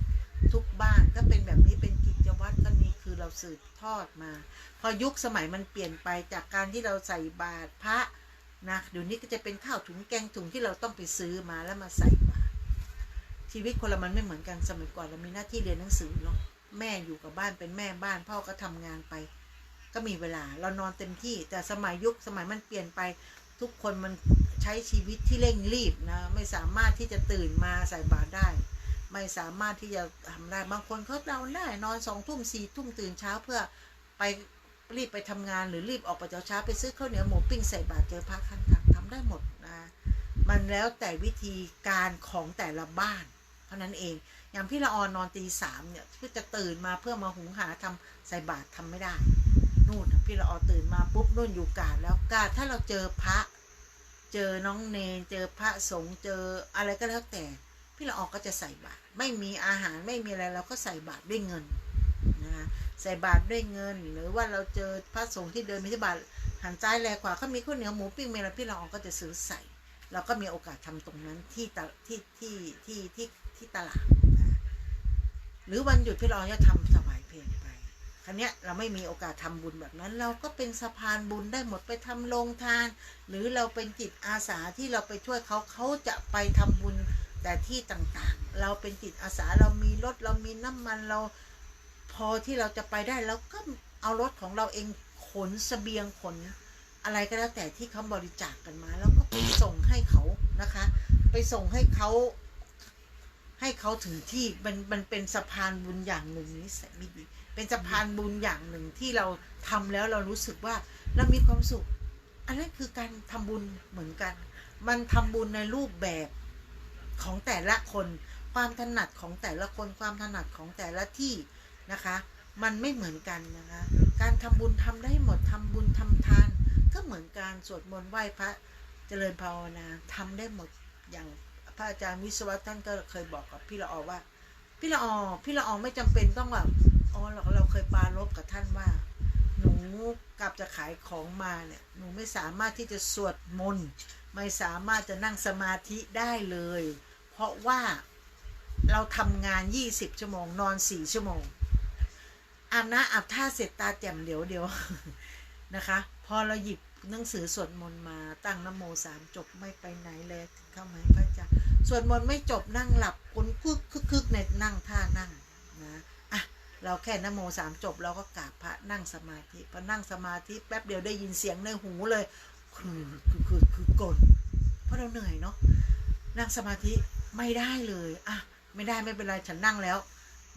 ทุกบ้านก็เป็นแบบนี้เป็นกิจวัตรก็นี่คือเราสืบทอดมาพอยุคสมัยมันเปลี่ยนไปจากการที่เราใส่บาตรพระนะเดี๋ยวนี้ก็จะเป็นข้าวถุงแกงถุงที่เราต้องไปซื้อมาแล้วมาใส่บาตรชีวิตคนเรามันไม่เหมือนกันสมัยก่อนเรามีหน้าที่เรียนหนังสือเนาะแม่อยู่กับบ้านเป็นแม่บ้านพ่อก็ทำงานไปก็มีเวลาเรานอนเต็มที่แต่สมัยยุคสมัยมันเปลี่ยนไปทุกคนมันใช้ชีวิตที่เร่งรีบนะไม่สามารถที่จะตื่นมาใส่บาตรได้ไม่สามารถที่จะทำได้บางคนเขาเราได้นอน2 ทุ่ม4 ทุ่มตื่นเช้าเพื่อไปรีบไปทำงานหรือรีบออกไปเช้าไปซื้อข้าวเหนียวหมูปิ้งใส่บาตรเจอพระขั้นต่างทำได้หมดนะมันแล้วแต่วิธีการของแต่ละบ้านเท่านั้นเองอย่างพี่ละออนนอนตี 3เนี่ยเพื่อจะตื่นมาเพื่อมาหุงหาทำใส่บาตรทำไม่ได้นู่นพี่ละออนตื่นมาปุ๊บนู่นอยู่กาดแล้วกาดถ้าเราเจอพระเจอน้องเนรเจอพระสงฆ์เจออะไรก็แล้วแต่พี่ละออนก็จะใส่บาตรไม่มีอาหารไม่มีอะไรเราก็ใส่บาตรด้วยเงินนะใส่บาตรด้วยเงินหรือว่าเราเจอพระสงฆ์ที่เดินบิณฑบาตหันซ้ายแลขวาเขามีข้าวเหนียวหมูปิ้งเมลพี่ละออนก็จะซื้อใส่เราก็มีโอกาสทำตรงนั้นที่ตลาดนะหรือวันหยุดพี่ละออนจะทำถวายเพลไปครั้งนี้เราไม่มีโอกาสทำบุญแบบนั้นเราก็เป็นสะพานบุญได้หมดไปทำโรงทานหรือเราเป็นจิตอาสาที่เราไปช่วยเขาจะไปทำบุญแต่ที่ต่างๆเราเป็นจิตอาสาเรามีรถเรามีน้ำมันเราพอที่เราจะไปได้เราก็เอารถของเราเองขนเสบียงขนอะไรก็แล้วแต่ที่เขาบริจาคกันมาแล้วก็ไปส่งให้เขานะคะไปส่งให้เขาถึงที่มันเป็นสะพานบุญอย่างหนึ่งนิสัยไม่ดีเป็นสะพานบุญอย่างหนึ่งที่เราทำแล้วเรารู้สึกว่าเรามีความสุขอันนั้นคือการทำบุญเหมือนกันมันทำบุญในรูปแบบของแต่ละคนความถนัดของแต่ละคนความถนัดของแต่ละที่นะคะมันไม่เหมือนกันนะคะการทำบุญทำได้หมดทำบุญทำทานก็เหมือนการสวดมนต์ไหว้พระเจริญภาวนาทำได้หมดอย่างพระอาจารย์วิศวะท่านก็เคยบอกกับพี่ละออว่าพี่ละออไม่จำเป็นต้องแบบเราเคยปรารภกับท่านว่าหนูกลับจะขายของมาเนี่ยหนูไม่สามารถที่จะสวดมนต์ไม่สามารถจะนั่งสมาธิได้เลยเพราะว่าเราทำงาน20 ชั่วโมงนอน4 ชั่วโมงอาบน้ำอาบท่าเสร็จตาแจ่มเดี๋ยวนะคะพอเราหยิบหนังสือสวดมนต์มาตั้งนะโม3จบไม่ไปไหนเลยเข้ามาพระอาจารย์สวดมนต์ไม่จบนั่งหลับคนคึกในนั่งท่านั่งนะอ่ะเราแค่นะโม3จบเราก็กราบพระนั่งสมาธิพอนั่งสมาธิแป๊บเดียวได้ยินเสียงในหูเลยคือกลเพราะเราเหนื่อยเนาะนั่งสมาธิไม่ได้เลยอ่ะไม่ได้ไม่เป็นไรฉันนั่งแล้ว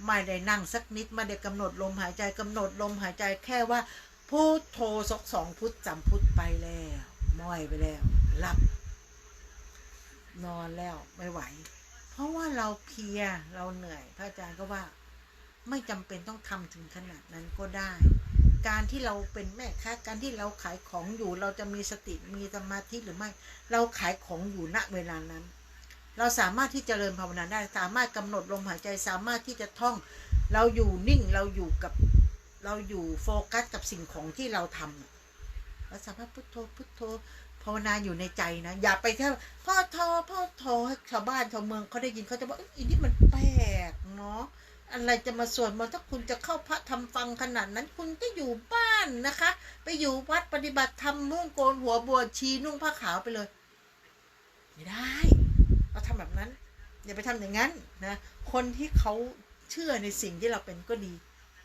ไม่ได้นั่งสักนิดไม่ได้กำหนดลมหายใจกำหนดลมหายใจแค่ว่าพุทโธสัก2 พุทจำพุทไปแล้วม้อยไปแล้วหลับนอนแล้วไม่ไหวเพราะว่าเราเพลียเราเหนื่อยพระอาจารย์ก็ว่าไม่จำเป็นต้องทำถึงขนาดนั้นก็ได้การที่เราเป็นแม่ค้าการที่เราขายของอยู่เราจะมีสติมีสมาธิหรือไม่เราขายของอยู่ณเวลานั้นเราสามารถที่จะเจริญภาวนาได้สามารถกำหนดลมหายใจสามารถที่จะท่องเราอยู่นิ่งเราอยู่โฟกัสกับสิ่งของที่เราทำเราสามารถพุทโธภาวนาอยู่ในใจนะอย่าไปแค่พ่อโทให้ชาวบ้านชาวเมืองเขาได้ยินเขาจะบอกอีนี่มันแปลกเนาะอะไรจะมาสวดมนต์ถ้าคุณจะเข้าพระทำฟังขนาดนั้นคุณก็อยู่บ้านนะคะไปอยู่วัดปฏิบัติธรรมนุ่งโกนหัวบวชชีนุ่งผ้าขาวไปเลยไม่ได้เราทำแบบนั้นอย่าไปทำอย่างนั้นนะคนที่เขาเชื่อในสิ่งที่เราเป็นก็ดี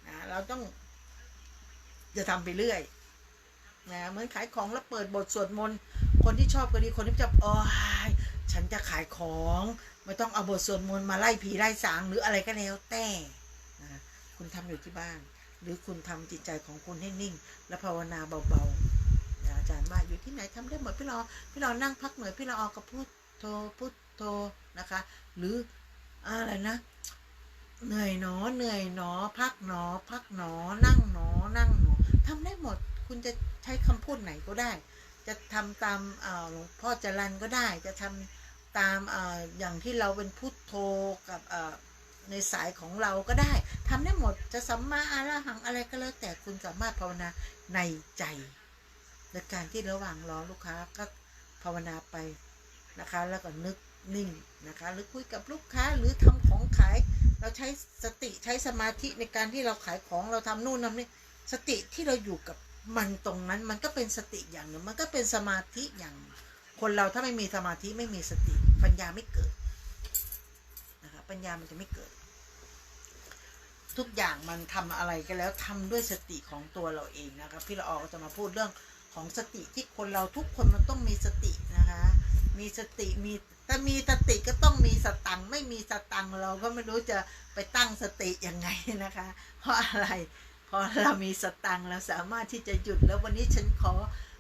นะเราต้อง จะทำไปเรื่อยนะเหมือนขายของแล้วเปิดบทสวดมนต์คนที่ชอบก็ดีคนที่จะฉันจะขายของไม่ต้องเอาบทสวดมนต์มาไล่ผีไล่สางหรืออะไรก็แล้วแต่นะคุณทำอยู่ที่บ้านหรือคุณทำจิตใจของคุณให้นิ่งและภาวนาเบาๆอาจารย์ว่าอยู่ที่ไหนทำได้หมดพี่รอนั่งพักเหนื่อยพี่รอก็พุทโธนะคะหรืออะไรนะเหนื่อยหนอพักหนอนั่งหนอทำได้หมดคุณจะใช้คำพูดไหนก็ได้จะทำตามหลวงพ่อจรัญก็ได้จะทำตามอย่างที่เราเป็นพุทโธกับในสายของเราก็ได้ทำได้หมดจะสัมมาอรหังอะไรก็แล้วแต่คุณสามารถภาวนาในใจในการที่ระหว่างรอลูกค้าก็ภาวนาไปนะคะแล้วก็นึกนิ่งนะคะหรือคุยกับลูกค้าหรือทำของขายเราใช้สติใช้สมาธิในการที่เราขายของเราทำนู่นทำนี่สติที่เราอยู่กับมันตรงนั้นมันก็เป็นสติอย่างหนึ่งมันก็เป็นสมาธิอย่างคนเราถ้าไม่มีสมาธิไม่มีสติปัญญาไม่เกิดนะคะปัญญามันจะไม่เกิดทุกอย่างมันทำอะไรกันแล้วทำด้วยสติของตัวเราเองนะคะพี่ละออก็จะมาพูดเรื่องของสติที่คนเราทุกคนมันต้องมีสตินะคะมีสติถ้ามีสติก็ต้องมีสตังค์ไม่มีสตังค์เราก็ไม่รู้จะไปตั้งสติยังไงนะคะเพราะอะไรพอเรามีสตังค์เราสามารถที่จะหยุดแล้ววันนี้ฉันขอ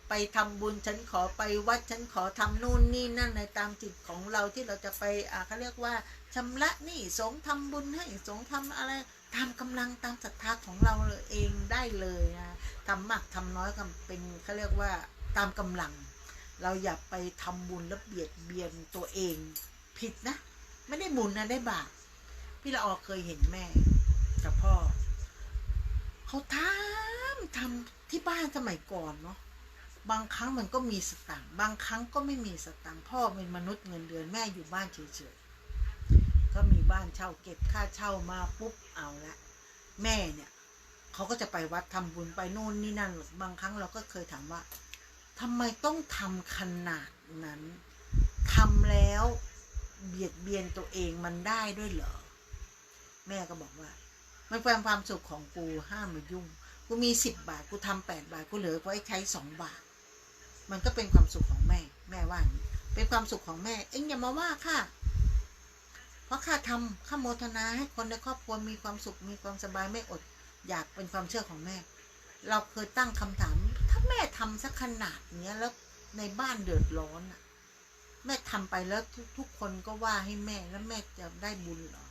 ไปทำบุญฉันขอไปวัดฉันขอทำนู่นนี่นั่นในตามจิตของเราที่เราจะไปเขาเรียกว่าชำระหนี้สงฆ์ทำบุญให้สงฆ์ทำอะไรตามกำลังตามศรัทธาของเราเองได้เลยนะทำมากทำน้อยก็เป็นเขาเรียกว่าตามกำลังเราอย่าไปทำบุญแล้วเบียดเบียนตัวเองผิดนะไม่ได้บุญนะได้บาปพี่ละออเคยเห็นแม่กับพ่อเขาทำที่บ้านสมัยก่อนเนาะบางครั้งมันก็มีสตังค์บางครั้งก็ไม่มีสตังค์พ่อเป็นมนุษย์เงินเดือนแม่อยู่บ้านเฉยๆก็มีบ้านเช่าเก็บค่าเช่ามาปุ๊บเอาละแม่เนี่ยเขาก็จะไปวัดทำบุญไปโน่นนี่นั่นบางครั้งเราก็เคยถามว่าทำไมต้องทำขนาดนั้นทำแล้วเบียดเบียนตัวเองมันได้ด้วยเหรอแม่ก็บอกว่ามันเป็นความสุขของกูห้ามมายุ่งกูมี10 บาทกูทำ8 บาทกูเหลือไว้ใช้2 บาทมันก็เป็นความสุขของแม่ว่าอย่างนี้เป็นความสุขของแม่เอ็งอย่ามาว่าค่ะเพราะข้าทำข้าโมทนาให้คนในครอบครัวมีความสุขมีความสบายไม่อดอยากเป็นความเชื่อของแม่เราเคยตั้งคำถามถ้าแม่ทำสักขนาดนี้แล้วในบ้านเดือดร้อนอ่ะแม่ทำไปแล้วทุกคนก็ว่าให้แม่แล้วแม่จะได้บุญเหรอ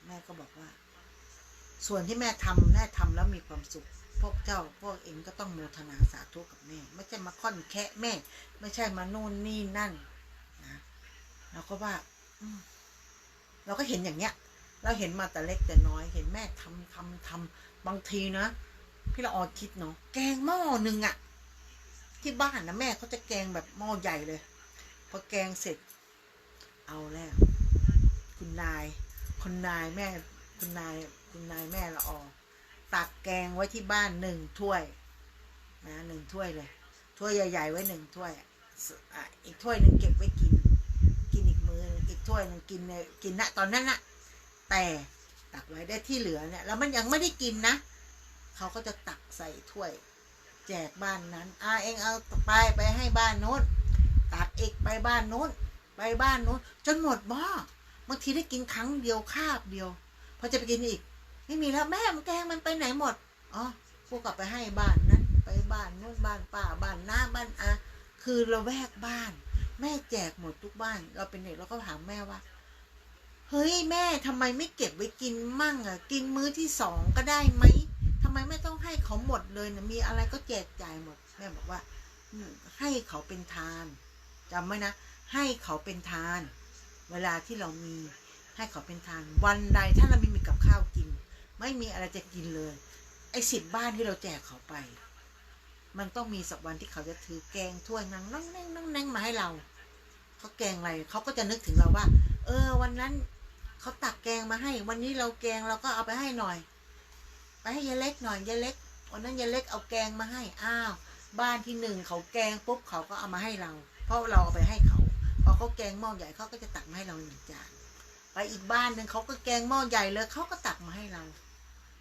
แม่ก็บอกว่าส่วนที่แม่ทำแล้วมีความสุขพวกเองก็ต้องโมทนาสาธุกับแม่ไม่ใช่มาค่อนแคะแม่ไม่ใช่มาโน่นนี่นั่นนะเราก็ว่าเราก็เห็นอย่างเนี้ยเราเห็นมาแต่เล็กแต่น้อยเห็นแม่ทำบางทีนะพี่ละออคิดเนาะแกงหม้อหนึ่งอะที่บ้านนะแม่เขาจะแกงแบบหม้อใหญ่เลยพอแกงเสร็จเอาแล้วคุณนายแม่คุณนายแม่ละออตักแกงไว้ที่บ้าน1 ถ้วยนะ1 ถ้วยเลยถ้วยใหญ่ๆไว้1 ถ้วยอีกถ้วยนึงเก็บไว้กินอีกมื้ออีกถ้วยนึงกินณตอนนั้นน่ะแต่ตักไว้ได้ที่เหลือเนี่ยแล้วมันยังไม่ได้กินนะเขาก็จะตักใส่ถ้วยแจกบ้านนั้นเองเอาไปให้บ้านโน้นตักอีกไปบ้านโน้นจนหมดบ้อบางทีได้กินครั้งเดียวคาบเดียวพอจะไปกินอีกไม่มีแล้วแม่มันแกงมันไปไหนหมดพวกกลับไปให้บ้านนั้นไปบ้านโน้นบ้านป้าบ้านน้าบ้านคือเราแวกบ้านแม่แจกหมดทุกบ้านเราเป็นเด็กเราก็ถามแม่ว่าเฮ้ยแม่ทำไมไม่เก็บไว้กินมั่งกินมื้อที่2ก็ได้ไหมทำไมไม่ต้องให้เขาหมดเลยนะมีอะไรก็แจกจ่ายหมดแม่บอกว่าให้เขาเป็นทานจำไว้นะให้เขาเป็นทานเวลาที่เรามีให้เขาเป็นทานวันใดถ้าเราไม่มีกับข้าวกินไม่มีอะไรจะกินเลยไอ้10 บ้านที่เราแจกเขาไปมันต้องมีสักวันที่เขาจะถือแกงถ้วยนั่งมาให้เราเขาแกงอะไรเขาก็จะนึกถึงเราว่าวันนั้นเขาตักแกงมาให้วันนี้เราแกงเราก็เอาไปให้หน่อยไปให้ยายเล็กหน่อยยายเล็กวันนั้นยายเล็กเอาแกงมาให้บ้านที่1เขาแกงปุ๊บเขาก็เอามาให้เราเพราะเราเอาไปให้เขาพอเขาแกงหม้อใหญ่เขาก็จะตักมาให้เรา1 จานไปอีกบ้านนึงเขาก็แกงหม้อใหญ่เลยเขาก็ตักมาให้เรา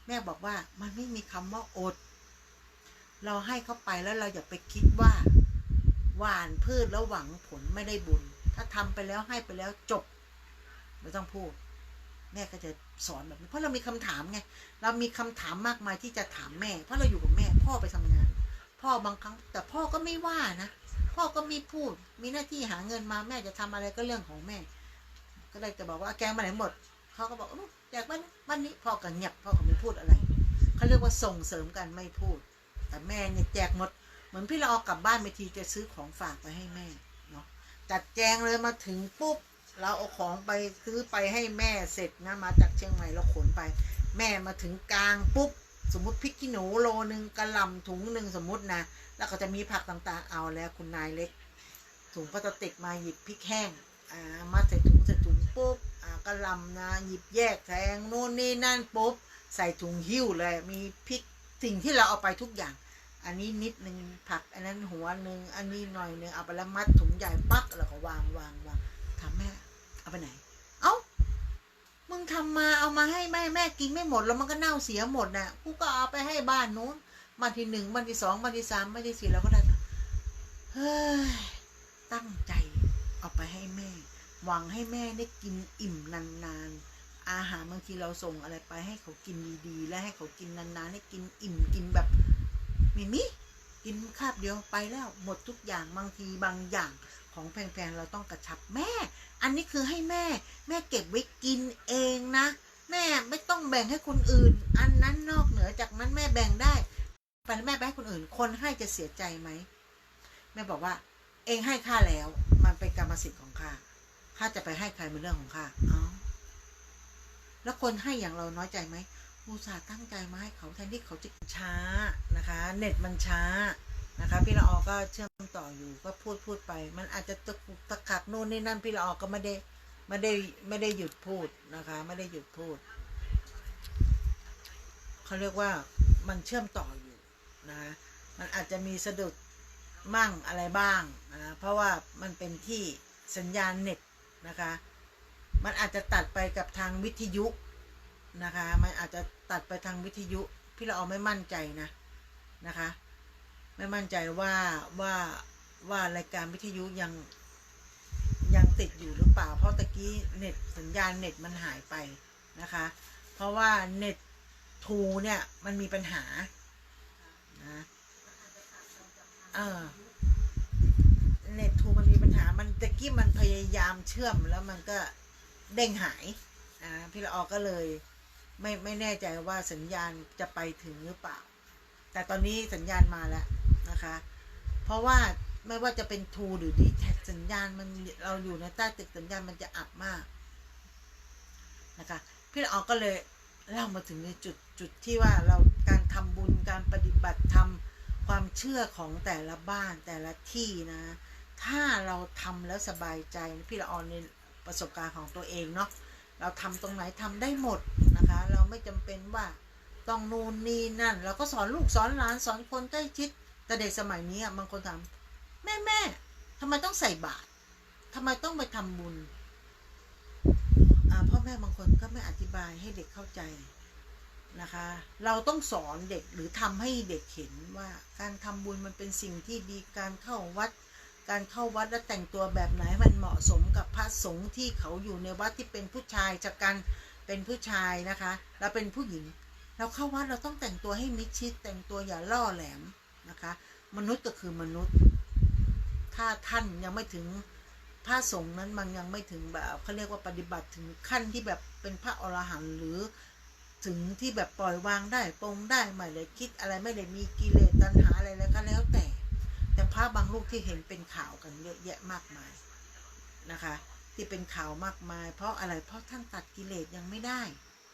แม่บอกว่ามันไม่มีคำว่าอด เราให้เขาไปแล้วเราอย่าไปคิดว่าหว่านพืชแล้วหวังผลไม่ได้บุญถ้าทำไปแล้วให้ไปแล้วจบไม่ต้องพูดแม่ก็จะสอนแบบนี้เพราะเรามีคำถามไงเรามีคำถามมากมายที่จะถามแม่เพราะเราอยู่กับแม่พ่อไปทำงานพ่อบางครั้งแต่พ่อก็ไม่ว่านะพ่อก็ไม่พูดมีหน้าที่หาเงินมาแม่จะทำอะไรก็เรื่องของแม่ก็เลยจะบอกว่าแกงมาไหนหมดเขาก็บอกแจกบ้านนี้พ่อก็เงียบพ่อก็ไม่พูดอะไรเขาเรียกว่าส่งเสริมกันไม่พูดแต่แม่เนี่ยแจกหมดเหมือนพี่เราเอากลับบ้านไปทีจะซื้อของฝากไปให้แม่เนาะจัดแจงเลยมาถึงปุ๊บเราเอาของไปซื้อไปให้แม่เสร็จนะมาจากเชียงใหม่เราขนไปแม่มาถึงกลางปุ๊บสมมติพริกขี้หนูโลนึงกระหล่ำถุงนึงสมมตินะแล้วก็จะมีผักต่างๆเอาแล้วคุณนายเล็กถุงพลาสติกมาหยิบพริกแห้งมาใส่ถุงปุ๊บกระหล่ำนะหยิบแยกแทงโน่นนี่นั่นปุ๊บใส่ถุงหิ้วเลยมีพริกสิ่งที่เราเอาไปทุกอย่างอันนี้นิดนึงผักอันนั้นหัวนึงอันนี้หน่อยนึงเอาไปแล้วมัดถุงใหญ่ปักแล้วก็วางถามแม่เอาไปไหนเอ้ามึงทำมาเอามาให้แม่กินไม่หมดแล้วมันก็เน่าเสียหมดน่ะกูก็เอาไปให้บ้านนู้นบ้านที่1บ้านที่2บ้านที่3บ้านที่4แล้วก็ได้เฮ้ยตั้งใจเอาไปให้แม่หวังให้แม่ได้กินอิ่มนานๆอาหารบางทีเราส่งอะไรไปให้เขากินดีๆและให้เขากินนานๆให้กินอิ่มกินแบบมิกินคาบเดียวไปแล้วหมดทุกอย่างบางทีบางอย่างของแพงๆเราต้องกระชับแม่อันนี้คือให้แม่เก็บไว้กินเองนะแม่ไม่ต้องแบ่งให้คนอื่นอันนั้นนอกเหนือจากนั้นแม่แบ่งได้แต่แม่แบ่งให้คนอื่นคนให้จะเสียใจไหมแม่บอกว่าเองให้ข้าแล้วมันเป็นกรรมสิทธิ์ของข้าจะไปให้ใครเป็นเรื่องของข้าแล้วคนให้อย่างเราน้อยใจไหมอุตส่าห์ตั้งใจมาให้เขาแทนที่เขาจะช้านะคะเน็ตมันช้านะคะพี่ละออก็เชื่อมต่ออยู่ก็พูดไปมันอาจจะตะกักโน่นนี่นั่นพี่ละออก็ไม่ได้หยุดพูดนะคะไม่ได้หยุดพูดเขาเรียกว่ามันเชื่อมต่ออยู่นะมันอาจจะมีสะดุดมั่งอะไรบ้างนะเพราะว่ามันเป็นที่สัญญาณเน็ตนะคะมันอาจจะตัดไปกับทางวิทยุนะคะมันอาจจะตัดไปทางวิทยุพี่ละออไม่มั่นใจนะคะไม่มั่นใจว่ารายการวิทยุยังติดอยู่หรือเปล่าเพราะตะกี้เน็ตสัญญาณเน็ตมันหายไปนะคะเพราะว่าเน็ตทูเนี่ยมันมีปัญหานะเน็ตทูมันมีปัญหามันตะกี้มันพยายามเชื่อมแล้วมันก็เด้งหายพี่ละออก็เลยไม่แน่ใจว่าสัญญาณจะไปถึงหรือเปล่าแต่ตอนนี้สัญญาณมาแล้วนะคะเพราะว่าไม่ว่าจะเป็นทูหรือดีแท็กสัญญาณมันเราอยู่ในใต้ตึกสัญญาณมันจะอับมากนะคะพี่ละออก็เลยเล่ามาถึงในจุดที่ว่าเราการทำบุญการปฏิบัติธรรมความเชื่อของแต่ละบ้านแต่ละที่นะถ้าเราทำแล้วสบายใจพี่ละออในประสบการณ์ของตัวเองเนาะเราทำตรงไหนทำได้หมดนะคะเราไม่จำเป็นว่าต้องนู่นนี่นั่นเราก็สอนลูกสอนหลานสอนคนใกล้ชิดแต่เด็กสมัยนี้บางคนถามแม่ทำไมต้องใส่บาตรทำไมต้องไปทำบุญพ่อแม่บางคนก็ไม่อธิบายให้เด็กเข้าใจนะคะเราต้องสอนเด็กหรือทำให้เด็กเห็นว่าการทำบุญมันเป็นสิ่งที่ดีการเข้าวัดและแต่งตัวแบบไหนมันเหมาะสมกับพระสงฆ์ที่เขาอยู่ในวัดที่เป็นผู้ชายจากกันเป็นผู้ชายนะคะเราเป็นผู้หญิงเราเข้าวัดเราต้องแต่งตัวให้มิดชิดแต่งตัวอย่าล่อแหลมนะคะมนุษย์ก็คือมนุษย์ถ้าท่านยังไม่ถึงพระสงฆ์นั้นมันยังไม่ถึงแบบเขาเรียกว่าปฏิบัติถึงขั้นที่แบบเป็นพระอรหันต์หรือถึงที่แบบปล่อยวางได้ปรงได้ไม่ได้คิดอะไรไม่ได้มีกิเลสตัณหาอะไรแล้วก็แล้วแต่พระบางรูปที่เห็นเป็นข่าวกันเยอะแยะมากมายนะคะที่เป็นข่าวมากมายเพราะอะไรเพราะท่านตัดกิเลสยังไม่ได้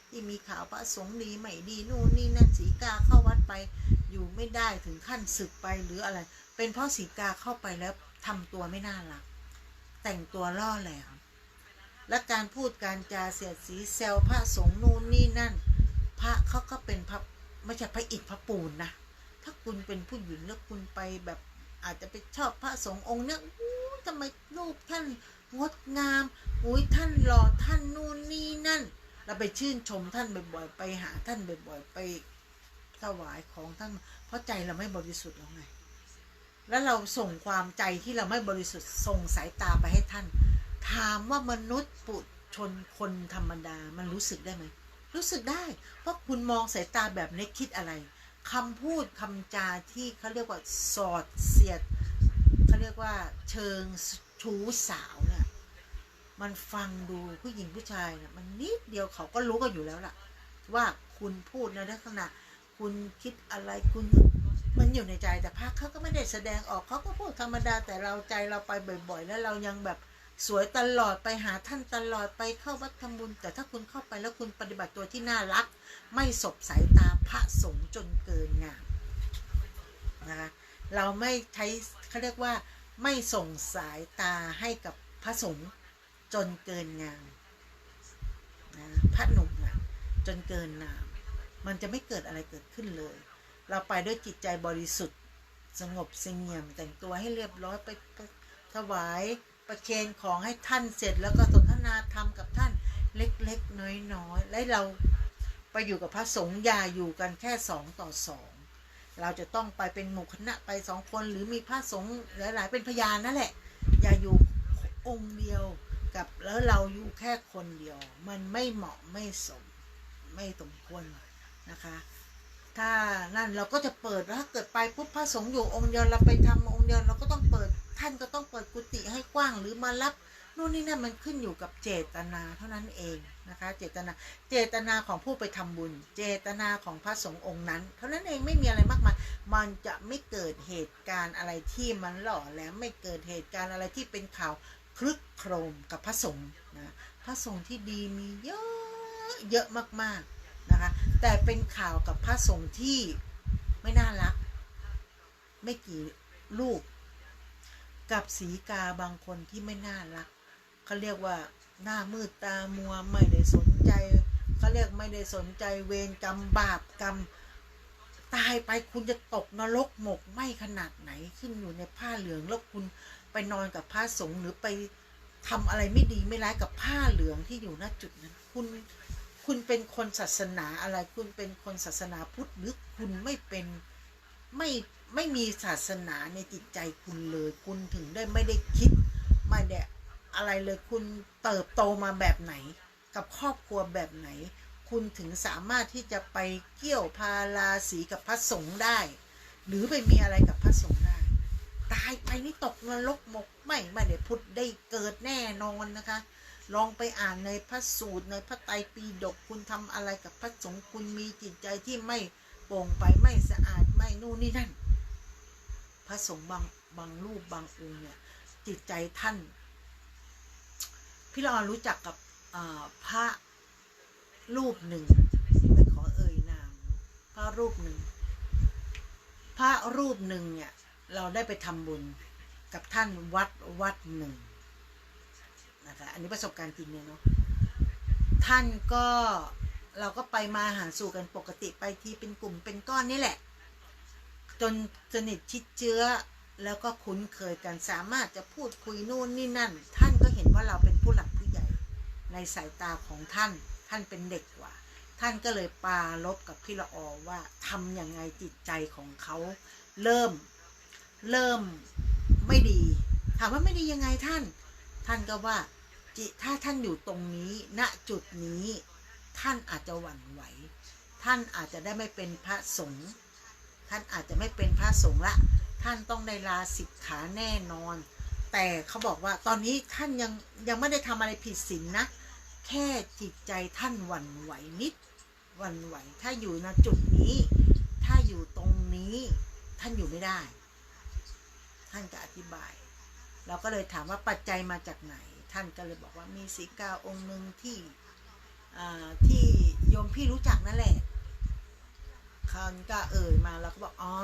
ที่มีข่าวพระสงฆ์ดีไม่ดีนู่นนี่นั่นสีกาเข้าวัดไปอยู่ไม่ได้ถึงขั้นสึกไปหรืออะไรเป็นเพราะสีกาเข้าไปแล้วทำตัวไม่น่ารักแต่งตัวล่อแหลมและการพูดการจาเสียดสีเซลพระสงฆ์นู่นนี่นั่นพระเขาก็เป็นพระไม่ใช่พระอิฐพระปูนนะถ้าคุณเป็นผู้หญิงแล้วคุณไปแบบอาจจะไปชอบพระสงฆ์องค์เนี้ยทำไมรูปท่านงดงามท่านหล่อท่านนู่นนี่นั่นเราไปชื่นชมท่านบ่อยๆไปหาท่านบ่อยๆไป ถวายของท่านเพราะใจเราไม่บริสุทธิ์แล้วไงแล้วเราส่งความใจที่เราไม่บริสุทธิ์ส่งสายตาไปให้ท่านถามว่ามนุษย์ปุถุชนคนธรรมดามันรู้สึกได้ไหมรู้สึกได้เพราะคุณมองสายตาแบบนี้คิดอะไรคำพูดคำจาที่เขาเรียกว่าสอดเสียดเขาเรียกว่าเชิงชู้สาวเนี่ยมันฟังดูผู้หญิงผู้ชายเนี่ยมันนิดเดียวเขาก็รู้กันอยู่แล้วล่ะว่าคุณพูดในลักษณะคุณคิดอะไรคุณมันอยู่ในใจแต่ภาคเขาก็ไม่ได้แสดงออกเขาก็พูดธรรมดาแต่เราใจเราไปบ่อยๆแล้วเรายังแบบสวยตลอดไปหาท่านตลอดไปเข้าวัดทำบุญแต่ถ้าคุณเข้าไปแล้วคุณปฏิบัติตัวที่น่ารักไม่สบสายตาพระสงฆ์จนเกินงามนะคะเราไม่ใช้เขาเรียกว่าไม่ส่งสายตาให้กับพระสงฆ์จนเกินงามนะพระหนุ่มนะจนเกินงามมันจะไม่เกิดอะไรเกิดขึ้นเลยเราไปด้วยจิตใจบริสุทธิ์สงบเสงี่ยมแต่งตัวให้เรียบร้อยไปถวายประเคนของให้ท่านเสร็จแล้วก็สนทนาธรรมกับท่านเล็กๆน้อยๆและเราไปอยู่กับพระสงฆ์อย่าอยู่กันแค่2 ต่อ 2เราจะต้องไปเป็นหมู่คณะไป2 คนหรือมีพระสงฆ์หลายๆเป็นพยานนั่นแหละอย่าอยู่องค์เดียวกับแล้วเราอยู่แค่คนเดียวมันไม่เหมาะไม่สมควรนะคะถ้านั่นเราก็จะเปิดถ้าเกิดไปปุ๊บพระสงฆ์อยู่องค์เดียวเราไปทำองค์เดียวเราก็ต้องเปิดท่านก็ต้องเปิดกุฏิให้กว้างหรือมารับนู่นนี่นั่นมันขึ้นอยู่กับเจตนาเท่านั้นเองนะคะเจตนาของผู้ไปทำบุญเจตนาของพระสงฆ์องค์นั้นเท่านั้นเองไม่มีอะไรมากมายมันจะไม่เกิดเหตุการณ์อะไรที่มันหล่อแหลมไม่เกิดเหตุการณ์อะไรที่เป็นข่าวคลึกโครมกับพระสงฆ์นะพระสงฆ์ที่ดีมีเยอะมากๆนะคะแต่เป็นข่าวกับพระสงฆ์ที่ไม่น่ารักไม่กี่รูปกับสีกาบางคนที่ไม่น่ารักเขาเรียกว่าหน้ามืดตามัวไม่ได้สนใจเขาเรียกไม่ได้สนใจเวรกรรมบาปกรรมตายไปคุณจะตกนรกหมกไหม้ขนาดไหนขึ้นอยู่ในผ้าเหลืองแล้วคุณไปนอนกับพระสงฆ์หรือไปทำอะไรไม่ดีไม่ร้ายกับผ้าเหลืองที่อยู่ณจุดนั้นคุณเป็นคนศาสนาอะไรคุณเป็นคนศาสนาพุทธหรือคุณไม่เป็นไม่มีศาสนาในจิตใจคุณเลยคุณถึงได้ไม่ได้คิดไม่ได้อะไรเลยคุณเติบโตมาแบบไหนกับครอบครัวแบบไหนคุณถึงสามารถที่จะไปเกี่ยวพาราสีกับพระสงฆ์ได้หรือไปมีอะไรกับพระสงฆ์ได้ตายไปนี่ตกนรกหมกไม่ได้พุทธได้เกิดแน่นอนนะคะลองไปอ่านในพระสูตรในพระไตรปิฎกคุณทำอะไรกับพระสงฆ์คุณมีจิตใจที่ไม่โปร่งไปไม่สะอาดไม่นู่นนี่นั่นพระสงฆ์บางรูปบางองค์เนี่ยจิตใจท่านพี่เรารู้จักกับพระรูปหนึ่งไม่ขอเอ่ยนามพระรูปหนึ่งเนี่ยเราได้ไปทำบุญกับท่านวัดหนึ่งนะคะอันนี้ประสบการณ์จริงเลยเนาะท่านก็เราก็ไปมาหาสู่กันปกติไปที่เป็นกลุ่มเป็นก้อนนี่แหละจนสนิทชิดเชื้อแล้วก็คุ้นเคยกันสามารถจะพูดคุยนู่นนี่นั่นท่านก็เห็นว่าเราเป็นผู้หลักผู้ใหญ่ในสายตาของท่านเป็นเด็กกว่าท่านก็เลยปาลบกับพี่ละออว่าทำยังไงจิตใจของเขาเริ่มไม่ดีถามว่าไม่ดียังไงท่านก็ว่าถ้าท่านอยู่ตรงนี้ณจุดนี้ท่านอาจจะหวั่นไหวท่านอาจจะได้ไม่เป็นพระสงฆ์ท่านอาจจะไม่เป็นพระสงฆ์ละท่านต้องได้ลาสิกขาแน่นอนแต่เขาบอกว่าตอนนี้ท่านยังไม่ได้ทำอะไรผิดศีลนะแค่จิตใจท่านหวั่นไหวนิดหวั่นไหวถ้าอยู่ณจุดนี้ถ้าอยู่ตรงนี้ท่านอยู่ไม่ได้ท่านก็อธิบายเราก็เลยถามว่าปัจจัยมาจากไหนท่านก็เลยบอกว่ามีสีกาองค์หนึ่งที่โยมพี่รู้จักนั่นแหละท่านก็เอ่ยมาเราก็บอกอ๋อ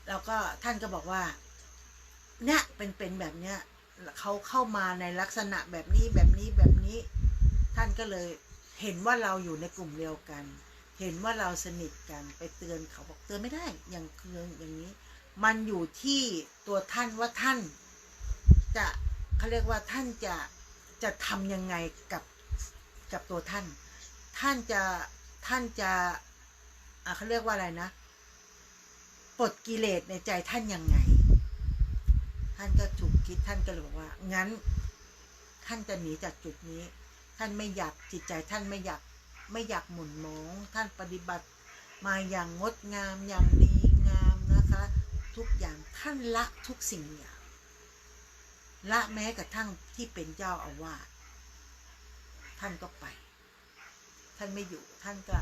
แล้วก็ท่านก็บอกว่าเนี่ยเป็นแบบเนี้ยเขาเข้ามาในลักษณะแบบนี้ท่านก็เลยเห็นว่าเราอยู่ในกลุ่มเดียวกันเห็นว่าเราสนิทกันไปเตือนเขาบอกเตือนไม่ได้อย่างนี้มันอยู่ที่ตัวท่านว่าท่านจะเขาเรียกว่าท่านจะทำยังไงกับตัวท่านจะ เขาเรียกว่าอะไรนะปลดกิเลสในใจท่านยังไงท่านก็ถูกคิดท่านก็เลยบอกว่างั้นท่านจะหนีจากจุดนี้ท่านไม่อยากจิตใจท่านไม่อยากหม่นหมองท่านปฏิบัติมาอย่างงดงามอย่างดีงามนะคะทุกอย่างท่านละทุกสิ่งอย่างละแม้กระทั่งที่เป็นเจ้าอาวาสท่านก็ไปท่านไม่อยู่ท่านก็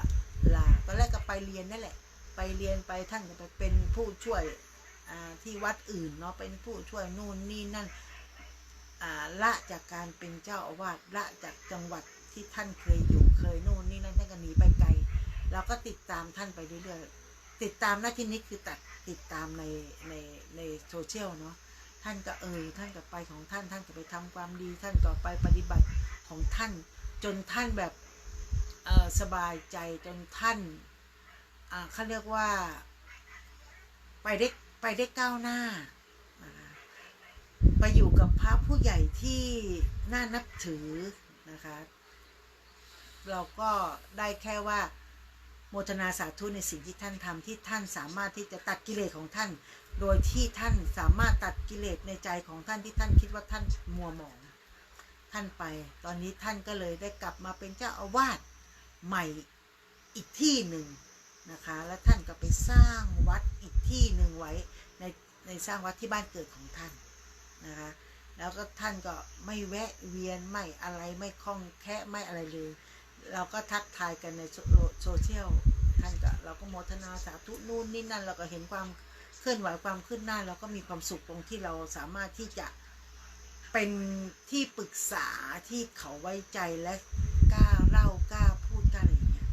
ลาตอนแรกก็ไปเรียนนั่นแหละไปเรียนไปท่านก็ไปเป็นผู้ช่วยที่วัดอื่นเนาะเป็นผู้ช่วยนู่นนี่นั่นละจากการเป็นเจ้าอาวาสละจากจังหวัดที่ท่านเคยอยู่เคยนู่นนี่นั่นท่านก็หนีไปไกลเราก็ติดตามท่านไปเรื่อยๆติดตามหน้าที่นี้คือติดตามในโซเชียลเนาะท่านก็ท่านก็ไปของท่านท่านก็ไปทำความดีท่านก็ไปปฏิบัติของท่านจนท่านแบบสบายใจจนท่านเขาเรียกว่าไปได้ก้าวหน้าไปอยู่กับพระผู้ใหญ่ที่น่านับถือนะคะเราก็ได้แค่ว่าโมทนาสาธุในสิ่งที่ท่านทำที่ท่านสามารถที่จะตัดกิเลสของท่านโดยที่ท่านสามารถตัดกิเลสในใจของท่านที่ท่านคิดว่าท่านมัวหมองท่านไปตอนนี้ท่านก็เลยได้กลับมาเป็นเจ้าอาวาสใหม่อีกที่หนึ่งนะคะและท่านก็ไปสร้างวัดอีกที่หนึ่งไว้ในสร้างวัดที่บ้านเกิดของท่านนะคะแล้วก็ท่านก็ไม่แวะเวียนไม่อะไรไม่คล้องแคะไม่อะไรเลยเราก็ทักทายกันในโซเชียลท่านก็เราก็โมทนาสาธุนู่นนี่นั่นเราก็เห็นความเคลื่อนไหวความขึ้นหน้าเราก็มีความสุขตรงที่เราสามารถที่จะเป็นที่ปรึกษาที่เขาไว้ใจและกล้าเล่ากล้าพูดกล้าอะไรอย่างเงี้ย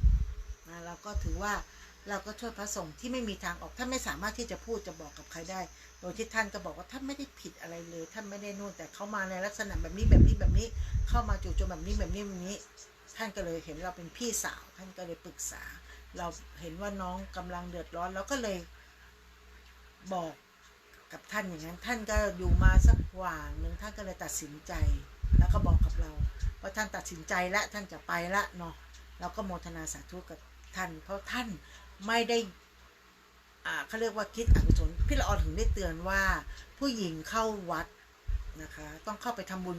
นะเราก็ถือว่าเราก็ช่วยพระสงฆ์ที่ไม่มีทางออกท่านไม่สามารถที่จะพูดจะบอกกับใครได้โดยที่ท่านก็บอกว่าท่านไม่ได้ผิดอะไรเลยท่านไม่ได้นู่นแต่เขามาในลักษณะแบบนี้เข้ามาจู่โจมแบบนี้ท่านก็เลยเห็นเราเป็นพี่สาวท่านก็เลยปรึกษาเราเห็นว่าน้องกำลังเดือดร้อนเราก็เลยบอกกับท่านอย่างนั้นท่านก็อยู่มาสักว่างหนึ่งท่านก็เลยตัดสินใจแล้วก็บอกกับเราว่าท่านตัดสินใจและท่านจะไปละเนาะเราก็โมทนาสาธุกับท่านเพราะท่านไม่ได้เขาเรียกว่าคิดอกุศลพี่ละออถึงได้เตือนว่าผู้หญิงเข้าวัดนะคะต้องเข้าไปทำบุญ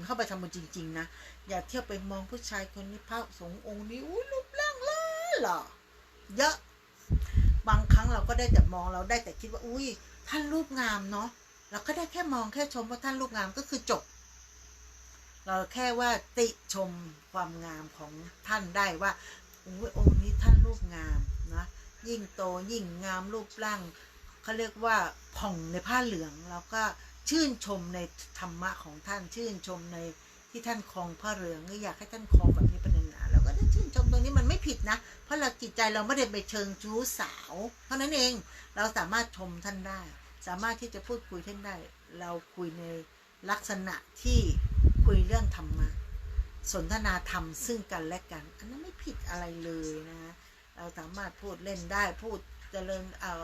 จริงๆนะอย่าเที่ยวไปมองผู้ชายคนนี้พระสงฆ์องค์นี้รูปร่างหล่อเยอะบางครั้งเราก็ได้แต่มองเราได้แต่คิดว่าอุ้ยท่านรูปงามเนาะเราก็ได้แค่มองแค่ชมว่าท่านรูปงามก็คือจบเราแค่ว่าติชมความงามของท่านได้ว่าอุ้ยองค์นี้ท่านรูปงามนะยิ่งโตยิ่งงามรูปร่างเขาเรียกว่าผ่องในผ้าเหลืองแล้วก็ชื่นชมในธรรมะของท่านชื่นชมในที่ท่านครองผ้าเหลืองอยากให้ท่านครองแบบนี้เป็นนานๆเราก็ได้ชื่นชมตรงนี้มันไม่ผิดนะเพราะเราจิตใจเราไม่ได้ไปเชิงชู้สาวเท่านั้นเองเราสามารถชมท่านได้สามารถที่จะพูดคุยท่านได้เราคุยในลักษณะที่คุยเรื่องธรรมะสนทนาธรรมซึ่งกันและกันอันนั้นไม่ผิดอะไรเลยนะเราสามารถพูดเล่นได้พูดเจริญ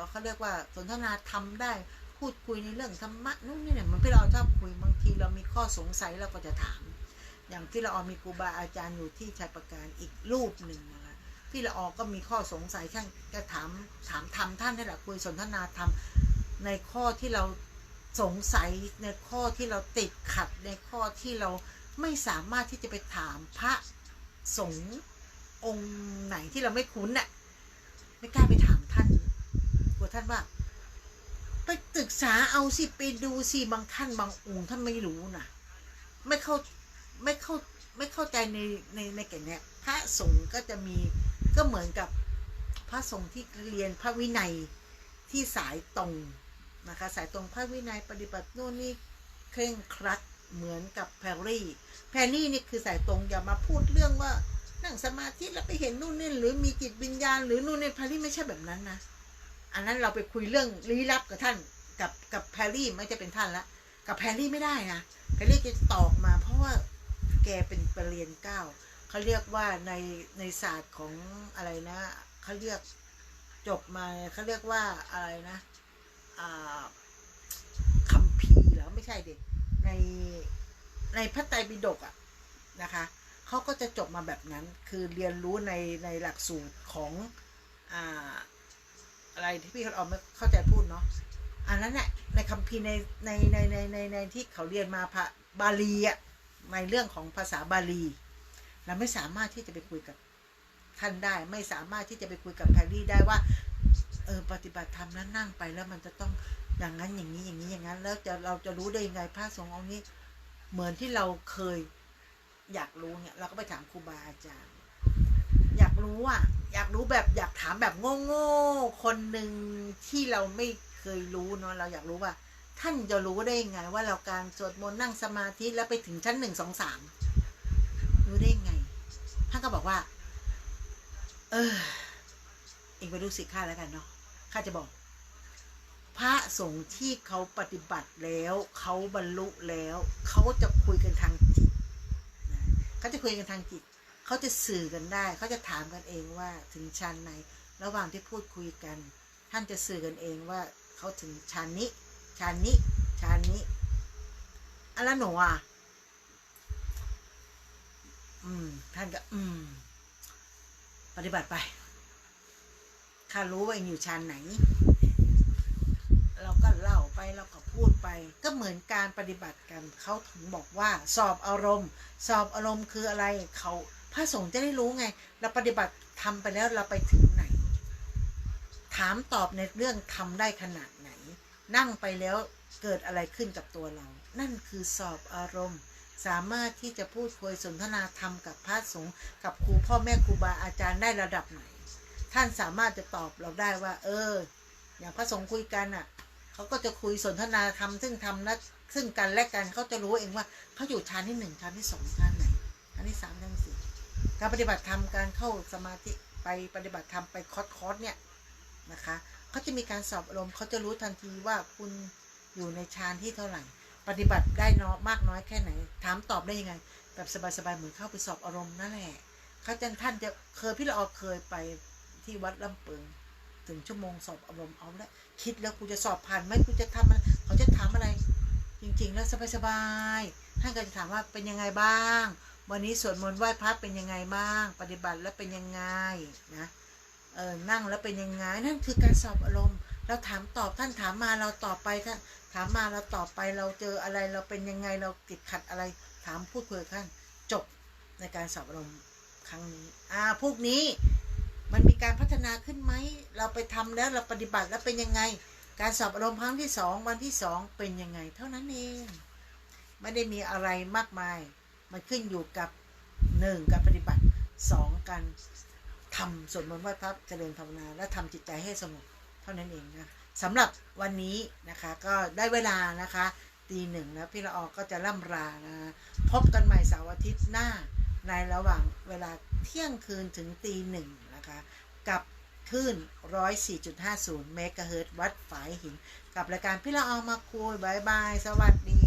เขาเรียกว่าสนทนาธรรมได้พูดคุยในเรื่องธรรมะนู่นนี่เนี่ยมันพี่เราชอบคุยบางทีเรามีข้อสงสัยเราก็จะถามอย่างพี่ละออมีครูบาอาจารย์อยู่ที่ชัยประการอีกรูปหนึ่งนะคะพี่ละออก็มีข้อสงสัยท่านก็ถามธรรมท่านนี่แหละคุยสนทนาธรรมในข้อที่เราสงสัยในข้อที่เราติดขัดในข้อที่เราไม่สามารถที่จะไปถามพระสงฆ์องค์ไหนที่เราไม่คุ้นน่ะไม่กล้าไปถามท่านกลัวท่านว่าไปศึกษาเอาสิไปดูสิบางท่านบางองค์ท่านไม่รู้นะไม่เข้าใจในแก่เนี้ยพระสงฆ์ก็จะมีก็เหมือนกับพระสงฆ์ที่เรียนพระวินัยที่สายตรงนะคะสายตรงพระวินัยปฏิบัติโน่นนี่เคร่งครัดเหมือนกับแพรรี่นี่คือสายตรงอย่ามาพูดเรื่องว่านั่งสมาธิแล้วไปเห็นนู่นนี่หรือมีจิตวิญญาณหรือนู่นนี่แพรรี่ไม่ใช่แบบนั้นนะอันนั้นเราไปคุยเรื่องลี้ลับกับท่านกับแพรรี่ไม่จะเป็นท่านละกับแพรรี่ไม่ได้นะแพรรี่จะตอกมาเพราะว่าแกเป็นปรริญญาเก้าเขาเรียกว่าในศาสตร์ของอะไรนะเขาเรียกจบมาเขาเรียกว่าอะไรนะคัมภีร์เหรอไม่ใช่เด็กในพระไตรปิฎกอะนะคะเขาก็จะจบมาแบบนั้นคือเรียนรู้ในหลักสูตรของ อะไรที่พี่เขาเอาไม่เข้าใจพูดเนาะอันนั้นแหละในคัมภีร์ในที่เขาเรียนมาพระบาลีอะในเรื่องของภาษาบาลีเราไม่สามารถที่จะไปคุยกับท่านได้ไม่สามารถที่จะไปคุยกับแพรรี่ได้ว่าปฏิบัติธรรมนั้นนั่งไปแล้วมันจะต้องอย่างนั้นอย่างนี้อย่างนี้อย่างนั้นแล้วเราจะรู้ได้ยังไงพระสงฆ์องค์นี้เหมือนที่เราเคยอยากรู้เนี่ยเราก็ไปถามครูบาอาจารย์อยากรู้อ่ะอยากรู้แบบอยากถามแบบโง่ๆคนหนึ่งที่เราไม่เคยรู้เนาะเราอยากรู้ว่าท่านจะรู้ได้ยังไงว่าเราการสวดมนต์นั่งสมาธิแล้วไปถึงชั้น1 2 3รู้ได้ยังไงท่านก็บอกว่าเองไปดูสิข้าแล้วกันเนาะข้าจะบอกพระสงฆ์ที่เขาปฏิบัติแล้วเขาบรรลุแล้วเขาจะคุยกันทางจิตนะเขาจะคุยกันทางจิตเขาจะสื่อกันได้เขาจะถามกันเองว่าถึงชั้นไหนระหว่างที่พูดคุยกันท่านจะสื่อกันเองว่าเขาถึงชั้นนี้ชั้นนี้ชั้นนี้อะไรหนูอ่ะท่านก็ปฏิบัติไปข้ารู้ว่าเองอยู่ชั้นไหนเราก็เล่าไปเราก็พูดไปก็เหมือนการปฏิบัติกันเขาถึงบอกว่าสอบอารมณ์คืออะไรเขาพระสงฆ์จะได้รู้ไงเราปฏิบัติทำไปแล้วเราไปถึงไหนถามตอบในเรื่องทำได้ขนาดไหนนั่งไปแล้วเกิดอะไรขึ้นกับตัวเรานั่นคือสอบอารมณ์สามารถที่จะพูดคุยสนทนาธรรมกับพระสงฆ์กับครูพ่อแม่ครูบาอาจารย์ได้ระดับไหนท่านสามารถจะตอบเราได้ว่าอย่างพระสงฆ์คุยกันอ่ะเขาก็จะคุยสนทนาธรรมซึ่งทำนะซึ่งกันและกันเขาจะรู้เองว่าเขาอยู่ชั้นที่1ชั้นที่2ชั้นไหนชั้นที่3ชั้นที่4การปฏิบัติธรรมการเข้าสมาธิไปปฏิบัติธรรมไปคอร์สเนี่ยนะคะเขาจะมีการสอบอารมณ์เขาจะรู้ทันทีว่าคุณอยู่ในฌานที่เท่าไหร่ปฏิบัติได้น้อยมากน้อยแค่ไหนถามตอบได้ยังไงแบบสบายๆเหมือนเข้าไปสอบอารมณ์นั่นแหละเขาท่านจะพี่ละออเคยไปที่วัดลำเปิงถึงชั่วโมงสอบอารมณ์เอาละคิดแล้วกูจะสอบผ่านไหมกูจะทำอะไรเขาจะถามอะไรจริงๆแล้วสบายๆท่านก็จะถามว่าเป็นยังไงบ้างวันนี้สวดมนต์ไหว้พระเป็นยังไงบ้างปฏิบัติแล้วเป็นยังไงนะนั่งแล้วเป็นยังไงนั่นคือการสอบอารมณ์เราถามตอบท่านถามมาเราตอบไปท่านถามมาเราตอบไปเราเจออะไรเราเป็นยังไงเราติดขัดอะไรถามพูดคุยกับท่านจบในการสอบอารมณ์ครั้งนี้พวกนี้มันมีการพัฒนาขึ้นไหมเราไปทำแล้วเราปฏิบัติแล้วเป็นยังไงการสอบอารมณ์ครั้งที่2วันที่2เป็นยังไงเท่านั้นเองไม่ได้มีอะไรมากมายมันขึ้นอยู่กับ1การปฏิบัติ2การทำสวดมนต์ไหว้พระเจริญภาวนาและทำจิตใจให้สงบเท่านั้นเองนะสำหรับวันนี้นะคะก็ได้เวลานะคะตี 1แล้วพี่ละออก็จะล่ำลานะพบกันใหม่เสาร์อาทิตย์หน้าในระหว่างเวลาเที่ยงคืนถึงตี 1นะคะกับคลื่น 104.50 เมกะเฮิรตซ์วัดฝายหินกับรายการพี่ละออมาคุยบายบายสวัสดี